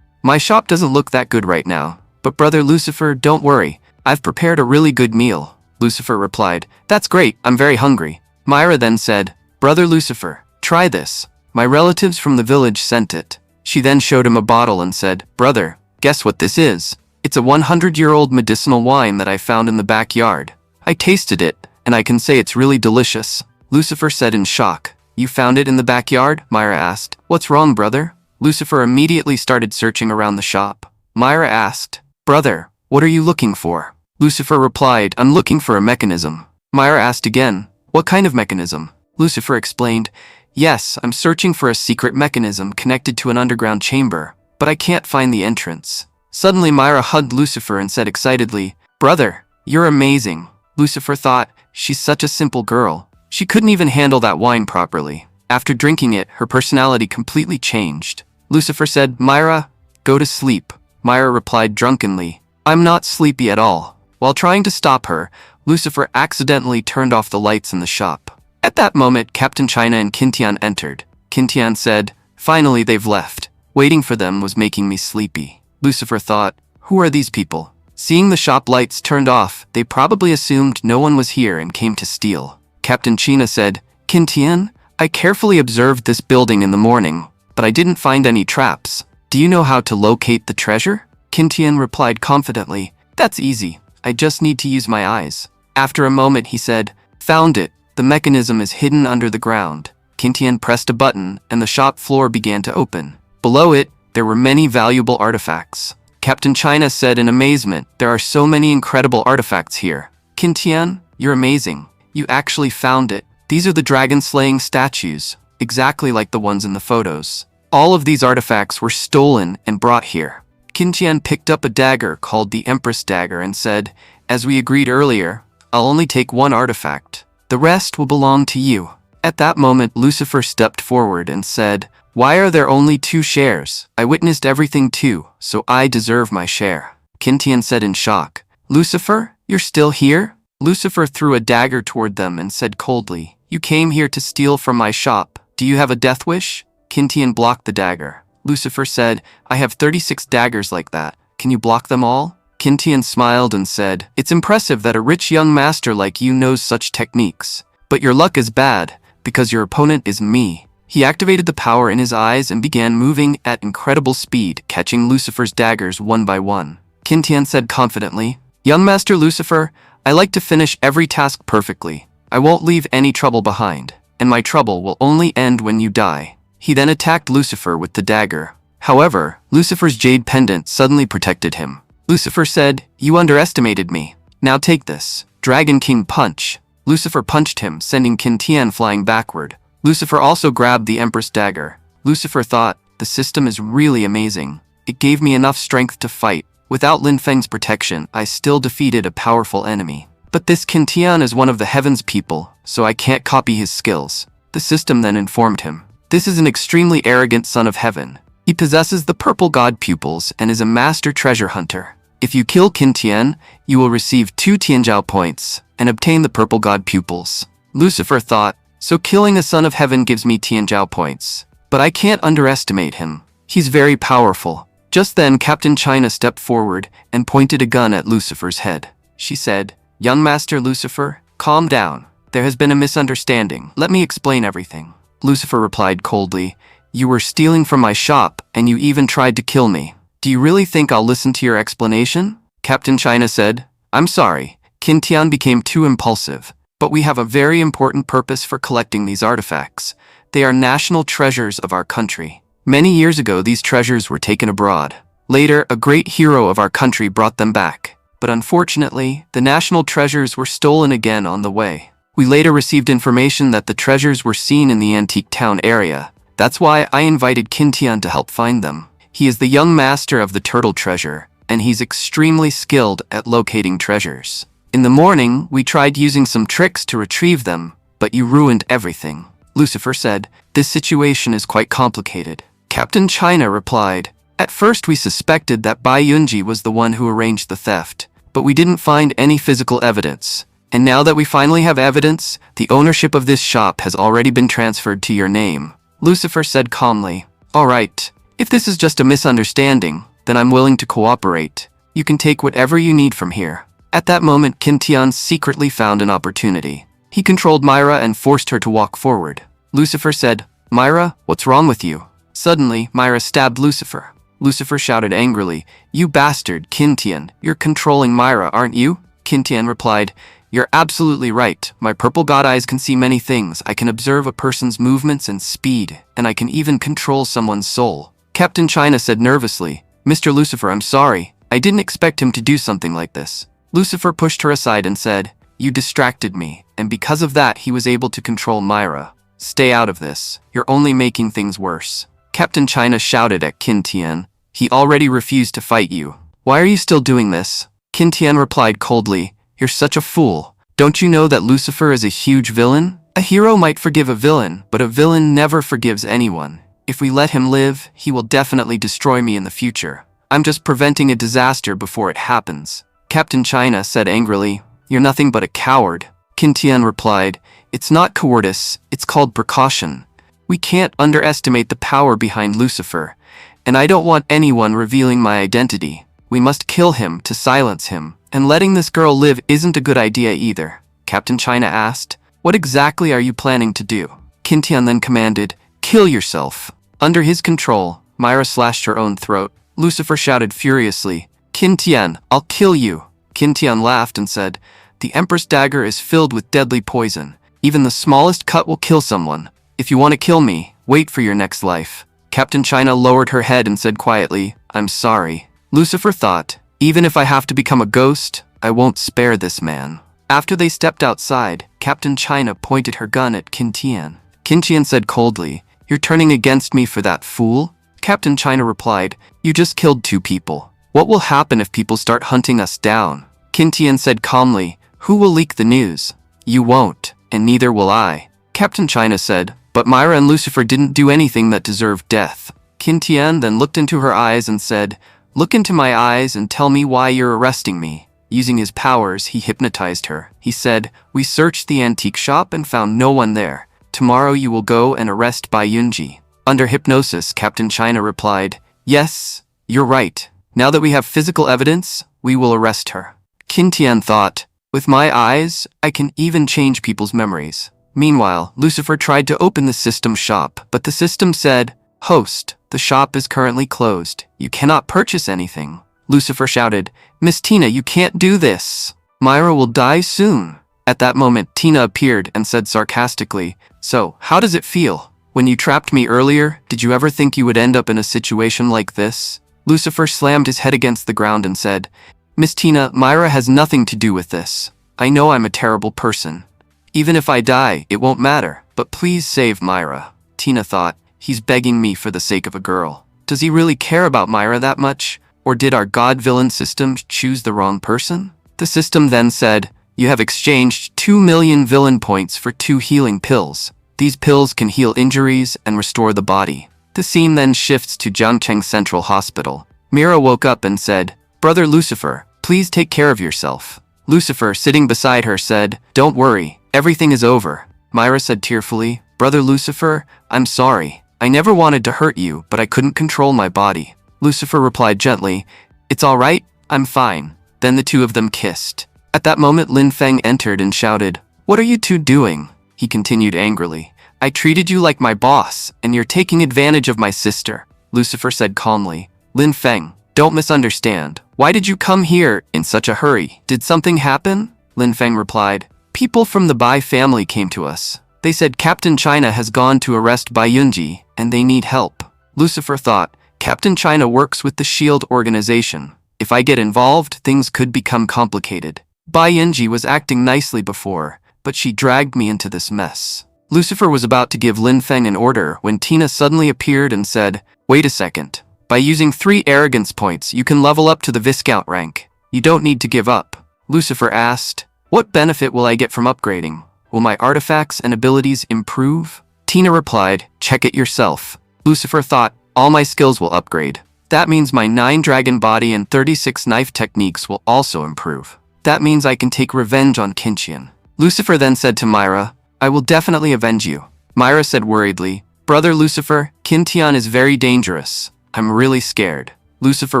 my shop doesn't look that good right now. But brother Lucifer, don't worry. I've prepared a really good meal. Lucifer replied, that's great, I'm very hungry. Myra then said, brother Lucifer, try this. My relatives from the village sent it. She then showed him a bottle and said, brother, guess what this is? It's a 100-year-old medicinal wine that I found in the backyard. I tasted it, and I can say it's really delicious. Lucifer said in shock, you found it in the backyard? Myra asked, what's wrong, brother? Lucifer immediately started searching around the shop. Myra asked, brother, what are you looking for? Lucifer replied, I'm looking for a mechanism. Myra asked again, what kind of mechanism? Lucifer explained, yes, I'm searching for a secret mechanism connected to an underground chamber, but I can't find the entrance. Suddenly Myra hugged Lucifer and said excitedly, brother, you're amazing. Lucifer thought, she's such a simple girl. She couldn't even handle that wine properly. After drinking it, her personality completely changed. Lucifer said, Myra, go to sleep. Myra replied drunkenly, I'm not sleepy at all. While trying to stop her, Lucifer accidentally turned off the lights in the shop. At that moment, Captain China and Qin Tian entered. Qin Tian said, finally they've left. Waiting for them was making me sleepy. Lucifer thought, who are these people? Seeing the shop lights turned off, they probably assumed no one was here and came to steal. Captain China said, Qin Tian, I carefully observed this building in the morning, but I didn't find any traps. Do you know how to locate the treasure? Qin Tian replied confidently, that's easy. I just need to use my eyes. After a moment he said, found it. The mechanism is hidden under the ground. Qin Tian pressed a button and the shop floor began to open. Below it, there were many valuable artifacts. Captain China said in amazement. There are so many incredible artifacts here. Qin Tian, you're amazing. You actually found it. These are the dragon-slaying statues, exactly like the ones in the photos. All of these artifacts were stolen and brought here. Qin Tian picked up a dagger called the Empress Dagger and said, as we agreed earlier, I'll only take one artifact. The rest will belong to you. At that moment, Lucifer stepped forward and said, why are there only 2 shares? I witnessed everything too, so I deserve my share. Qin Tian said in shock, Lucifer, you're still here? Lucifer threw a dagger toward them and said coldly, you came here to steal from my shop. Do you have a death wish? Qin Tian blocked the dagger. Lucifer said, I have 36 daggers like that. Can you block them all? Qin Tian smiled and said, it's impressive that a rich young master like you knows such techniques. But your luck is bad, because your opponent is me. He activated the power in his eyes and began moving at incredible speed, catching Lucifer's daggers one by one. Qin Tian said confidently, young master Lucifer, I like to finish every task perfectly. I won't leave any trouble behind, and my trouble will only end when you die. He then attacked Lucifer with the dagger. However, Lucifer's jade pendant suddenly protected him. Lucifer said, you underestimated me. Now take this. Dragon King Punch. Lucifer punched him, sending Qin Tian flying backward. Lucifer also grabbed the Empress Dagger. Lucifer thought, the system is really amazing. It gave me enough strength to fight. Without Lin Feng's protection, I still defeated a powerful enemy. But this Qin Tian is one of the heavens people, so I can't copy his skills. The system then informed him. This is an extremely arrogant son of heaven. He possesses the purple god pupils and is a master treasure hunter. If you kill Qin Tian, you will receive 2 Tianjiao points and obtain the purple god pupils. Lucifer thought, so killing a son of heaven gives me Tianjiao points. But I can't underestimate him. He's very powerful. Just then, Captain China stepped forward and pointed a gun at Lucifer's head. She said, young master Lucifer, calm down. There has been a misunderstanding. Let me explain everything. Lucifer replied coldly, you were stealing from my shop and you even tried to kill me. Do you really think I'll listen to your explanation? Captain China said, I'm sorry. Qin Tian became too impulsive. But we have a very important purpose for collecting these artifacts. They are national treasures of our country. Many years ago, these treasures were taken abroad. Later, a great hero of our country brought them back. But unfortunately, the national treasures were stolen again on the way. We later received information that the treasures were seen in the antique town area. That's why I invited Qin Tian to help find them. He is the young master of the turtle treasure, and he's extremely skilled at locating treasures. In the morning, we tried using some tricks to retrieve them, but you ruined everything. Lucifer said, this situation is quite complicated. Captain China replied, at first we suspected that Bai Yunji was the one who arranged the theft, but we didn't find any physical evidence. And now that we finally have evidence, the ownership of this shop has already been transferred to your name. Lucifer said calmly, all right, if this is just a misunderstanding, then I'm willing to cooperate. You can take whatever you need from here. At that moment, Qin Tian secretly found an opportunity. He controlled Myra and forced her to walk forward. Lucifer said, Myra, what's wrong with you? Suddenly, Myra stabbed Lucifer. Lucifer shouted angrily, you bastard, Qin Tian, you're controlling Myra, aren't you? Qin Tian replied, you're absolutely right. My purple god eyes can see many things. I can observe a person's movements and speed, and I can even control someone's soul. Captain China said nervously, Mr. Lucifer, I'm sorry. I didn't expect him to do something like this. Lucifer pushed her aside and said, you distracted me, and because of that he was able to control Myra. Stay out of this. You're only making things worse. Captain China shouted at Qin Tian, he already refused to fight you. Why are you still doing this? Qin Tian replied coldly, you're such a fool. Don't you know that Lucifer is a huge villain? A hero might forgive a villain, but a villain never forgives anyone. If we let him live, he will definitely destroy me in the future. I'm just preventing a disaster before it happens. Captain China said angrily, you're nothing but a coward. Qin Tian replied, it's not cowardice, it's called precaution. We can't underestimate the power behind Lucifer, and I don't want anyone revealing my identity. We must kill him to silence him, and letting this girl live isn't a good idea either. Captain China asked, what exactly are you planning to do? Qin Tian then commanded, kill yourself. Under his control, Myra slashed her own throat. Lucifer shouted furiously, Qin Tian, I'll kill you. Qin Tian laughed and said, the Empress Dagger is filled with deadly poison. Even the smallest cut will kill someone. If you want to kill me, wait for your next life. Captain China lowered her head and said quietly, I'm sorry. Lucifer thought, even if I have to become a ghost, I won't spare this man. After they stepped outside, Captain China pointed her gun at Qin Tian. Qin Tian said coldly, "You're turning against me for that fool?" Captain China replied, "You just killed 2 people. What will happen if people start hunting us down?" Qin Tian said calmly, "Who will leak the news? You won't, and neither will I." Captain China said, "But Myra and Lucifer didn't do anything that deserved death." Qin Tian then looked into her eyes and said, "Look into my eyes and tell me why you're arresting me." Using his powers, he hypnotized her. He said, "We searched the antique shop and found no one there. Tomorrow you will go and arrest Bai Yunji." Under hypnosis, Captain China replied, "Yes, you're right. Now that we have physical evidence, we will arrest her." Qin Tian thought, "With my eyes, I can even change people's memories." Meanwhile, Lucifer tried to open the system shop, but the system said, "Host, the shop is currently closed. You cannot purchase anything." Lucifer shouted, "Miss Tina, you can't do this. Myra will die soon." At that moment, Tina appeared and said sarcastically, "So, how does it feel? When you trapped me earlier, did you ever think you would end up in a situation like this?" Lucifer slammed his head against the ground and said, "Miss Tina, Myra has nothing to do with this. I know I'm a terrible person. Even if I die, it won't matter, but please save Myra." Tina thought, "He's begging me for the sake of a girl. Does he really care about Myra that much? Or did our god-villain system choose the wrong person?" The system then said, "You have exchanged 2 million villain points for 2 healing pills. These pills can heal injuries and restore the body." The scene then shifts to Jiangcheng Central Hospital. Myra woke up and said, "Brother Lucifer, please take care of yourself." Lucifer, sitting beside her, said, "Don't worry, everything is over." Myra said tearfully, "Brother Lucifer, I'm sorry. I never wanted to hurt you, but I couldn't control my body." Lucifer replied gently, "It's all right, I'm fine." Then the 2 of them kissed. At that moment, Lin Feng entered and shouted, "What are you 2 doing?" He continued angrily, "I treated you like my boss, and you're taking advantage of my sister." Lucifer said calmly, "Lin Feng, don't misunderstand. Why did you come here in such a hurry? Did something happen?" Lin Feng replied, "People from the Bai family came to us. They said Captain China has gone to arrest Bai Yunji, and they need help." Lucifer thought, "Captain China works with the SHIELD organization. If I get involved, things could become complicated. Bai Yunji was acting nicely before, but she dragged me into this mess." Lucifer was about to give Lin Feng an order when Tina suddenly appeared and said, "Wait a second. By using 3 arrogance points, you can level up to the Viscount rank. You don't need to give up." Lucifer asked, "What benefit will I get from upgrading? Will my artifacts and abilities improve?" Tina replied, "Check it yourself." Lucifer thought, "All my skills will upgrade. That means my 9 dragon body and 36 knife techniques will also improve. That means I can take revenge on Qin Tian." Lucifer then said to Myra, "I will definitely avenge you." Myra said worriedly, "Brother Lucifer, Qin Tian is very dangerous. I'm really scared." Lucifer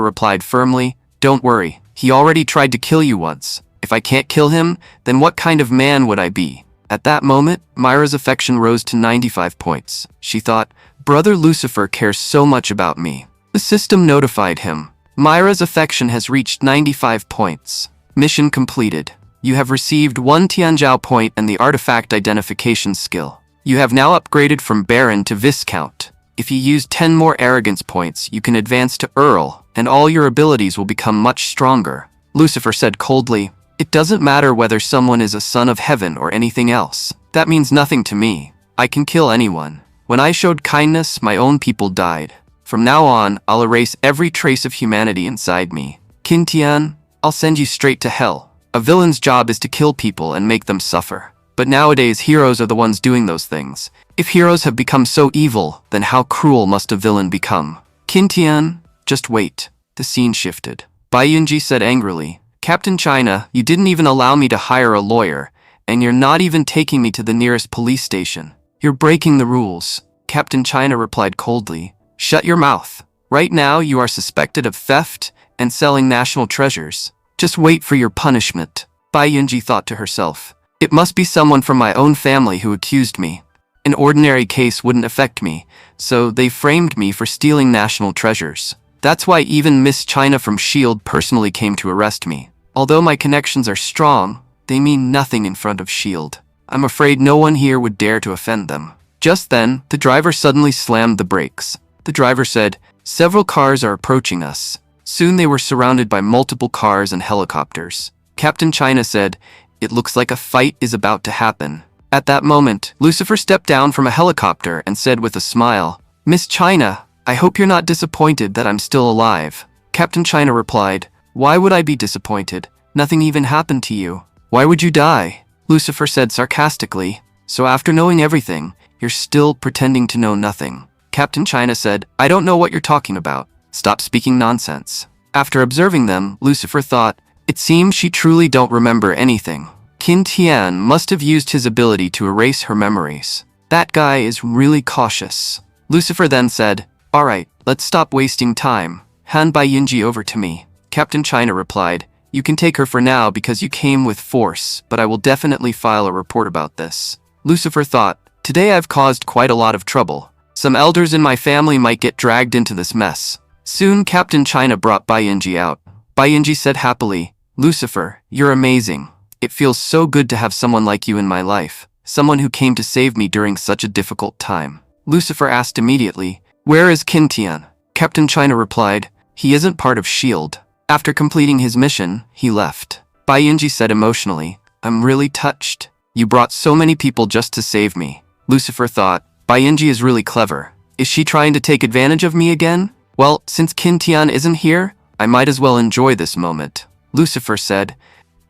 replied firmly, "Don't worry. He already tried to kill you once. If I can't kill him, then what kind of man would I be?" At that moment, Myra's affection rose to 95 points. She thought, "Brother Lucifer cares so much about me." The system notified him. Myra's affection has reached 95 points. Mission completed. You have received 1 Tianzhao point and the artifact identification skill. You have now upgraded from Baron to Viscount. If you use 10 more arrogance points, you can advance to Earl, and all your abilities will become much stronger. Lucifer said coldly, "It doesn't matter whether someone is a son of heaven or anything else. That means nothing to me. I can kill anyone. When I showed kindness, my own people died. From now on, I'll erase every trace of humanity inside me. Qin Tian, I'll send you straight to hell. A villain's job is to kill people and make them suffer. But nowadays, heroes are the ones doing those things. If heroes have become so evil, then how cruel must a villain become? Qin Tian, just wait." The scene shifted. Bai Yunji said angrily, "Captain China, you didn't even allow me to hire a lawyer, and you're not even taking me to the nearest police station. You're breaking the rules." Captain China replied coldly, "Shut your mouth. Right now, you are suspected of theft and selling national treasures. Just wait for your punishment." Bai Yunji thought to herself, "It must be someone from my own family who accused me. An ordinary case wouldn't affect me, so they framed me for stealing national treasures. That's why even Miss China from SHIELD personally came to arrest me. Although my connections are strong, they mean nothing in front of SHIELD. I'm afraid no one here would dare to offend them." Just then, the driver suddenly slammed the brakes. The driver said, "Several cars are approaching us. Soon they were surrounded by multiple cars and helicopters. Captain China said, "It looks like a fight is about to happen." At that moment, Lucifer stepped down from a helicopter and said with a smile, "Miss China, I hope you're not disappointed that I'm still alive." Captain China replied, "Why would I be disappointed? Nothing even happened to you. Why would you die?" Lucifer said sarcastically, "So after knowing everything, you're still pretending to know nothing." Captain China said, "I don't know what you're talking about. Stop speaking nonsense." After observing them, Lucifer thought, "It seems she truly don't remember anything. Qin Tian must have used his ability to erase her memories. That guy is really cautious." Lucifer then said, "Alright, let's stop wasting time. Hand Bai Yunji over to me." Captain China replied, "You can take her for now because you came with force, but I will definitely file a report about this." Lucifer thought, "Today I've caused quite a lot of trouble. Some elders in my family might get dragged into this mess." Soon Captain China brought Bai Yunji out. Bai Yunji said happily, "Lucifer, you're amazing. It feels so good to have someone like you in my life, someone who came to save me during such a difficult time." Lucifer asked immediately, "Where is Qin Tian?" Captain China replied, "He isn't part of S.H.I.E.L.D. After completing his mission, he left." Bai Yunji said emotionally, "I'm really touched. You brought so many people just to save me." Lucifer thought, Bai Yunji is really clever. Is she trying to take advantage of me again? Well, since Qin Tian isn't here, I might as well enjoy this moment. Lucifer said,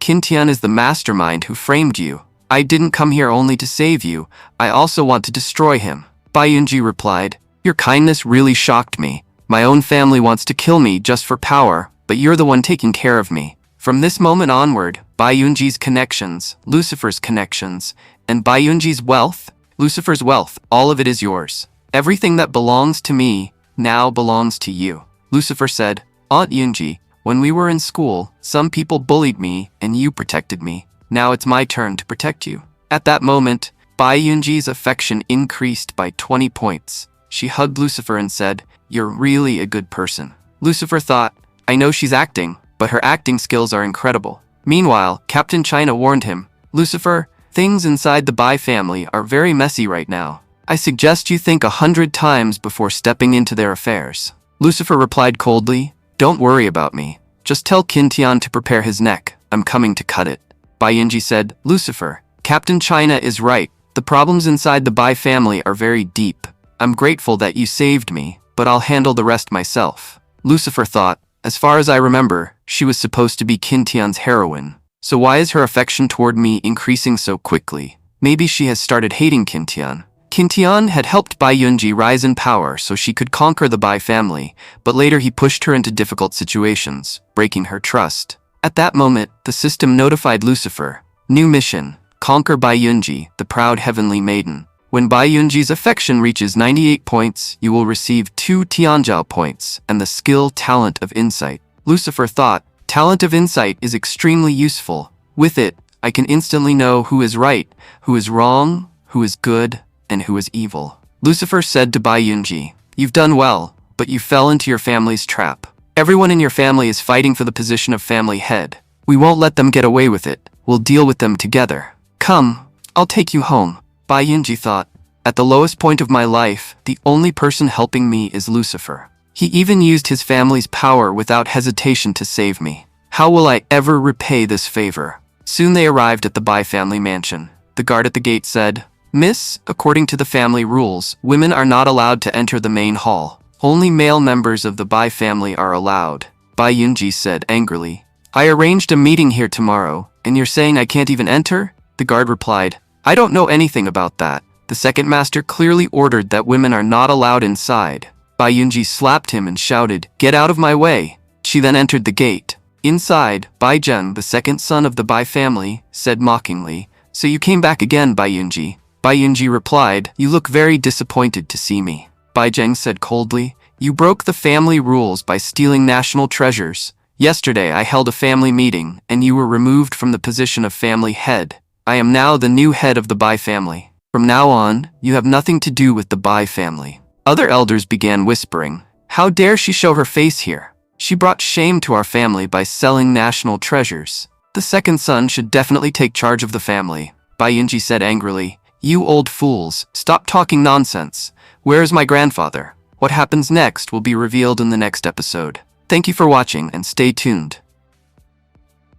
"Qin Tian is the mastermind who framed you. I didn't come here only to save you. I also want to destroy him." Bai Yunji replied, "Your kindness really shocked me. My own family wants to kill me just for power, but you're the one taking care of me." From this moment onward, Bai Yunji's connections, Lucifer's connections, and Bai Yunji's wealth, Lucifer's wealth, all of it is yours. Everything that belongs to me now belongs to you. Lucifer said, "Aunt Yunji, when we were in school, some people bullied me and you protected me. Now it's my turn to protect you." At that moment, Bai Yunji's affection increased by 20 points. She hugged Lucifer and said, "You're really a good person." Lucifer thought, "I know she's acting, but her acting skills are incredible." Meanwhile, Captain China warned him, "Lucifer, things inside the Bai family are very messy right now. I suggest you think 100 times before stepping into their affairs." Lucifer replied coldly, "Don't worry about me. Just tell Qin Tian to prepare his neck. I'm coming to cut it." Bai Yunji said, "Lucifer, Captain China is right. The problems inside the Bai family are very deep. I'm grateful that you saved me, but I'll handle the rest myself." Lucifer thought, "As far as I remember, she was supposed to be Qin Tian's heroine. So why is her affection toward me increasing so quickly? Maybe she has started hating Qin Tian." Qin Tian had helped Bai Yunji rise in power so she could conquer the Bai family, but later he pushed her into difficult situations, breaking her trust. At that moment, the system notified Lucifer, "New mission, conquer Bai Yunji, the proud heavenly maiden. When Bai Yunji's affection reaches 98 points, you will receive 2 Tianzhao points and the skill Talent of Insight." Lucifer thought, "Talent of Insight is extremely useful. With it, I can instantly know who is right, who is wrong, who is good, and who is evil." Lucifer said to Bai Yunji, "You've done well, but you fell into your family's trap. Everyone in your family is fighting for the position of family head. We won't let them get away with it. We'll deal with them together. Come, I'll take you home." Bai Yunji thought, "At the lowest point of my life, the only person helping me is Lucifer. He even used his family's power without hesitation to save me. How will I ever repay this favor?" Soon they arrived at the Bai family mansion. The guard at the gate said, "Miss, according to the family rules, women are not allowed to enter the main hall. Only male members of the Bai family are allowed." Bai Yunji said angrily, "I arranged a meeting here tomorrow, and you're saying I can't even enter?" The guard replied, "I don't know anything about that. The second master clearly ordered that women are not allowed inside." Bai Yunji slapped him and shouted, "Get out of my way." She then entered the gate. Inside, Bai Zheng, the second son of the Bai family, said mockingly, "So you came back again, Bai Yunji?" Bai Yunji replied, "You look very disappointed to see me." Bai Zheng said coldly, "You broke the family rules by stealing national treasures. Yesterday I held a family meeting, and you were removed from the position of family head. I am now the new head of the Bai family. From now on, you have nothing to do with the Bai family." Other elders began whispering, "How dare she show her face here? She brought shame to our family by selling national treasures. The second son should definitely take charge of the family." Bai Yunji said angrily, "You old fools, stop talking nonsense. Where is my grandfather?" What happens next will be revealed in the next episode. Thank you for watching and stay tuned.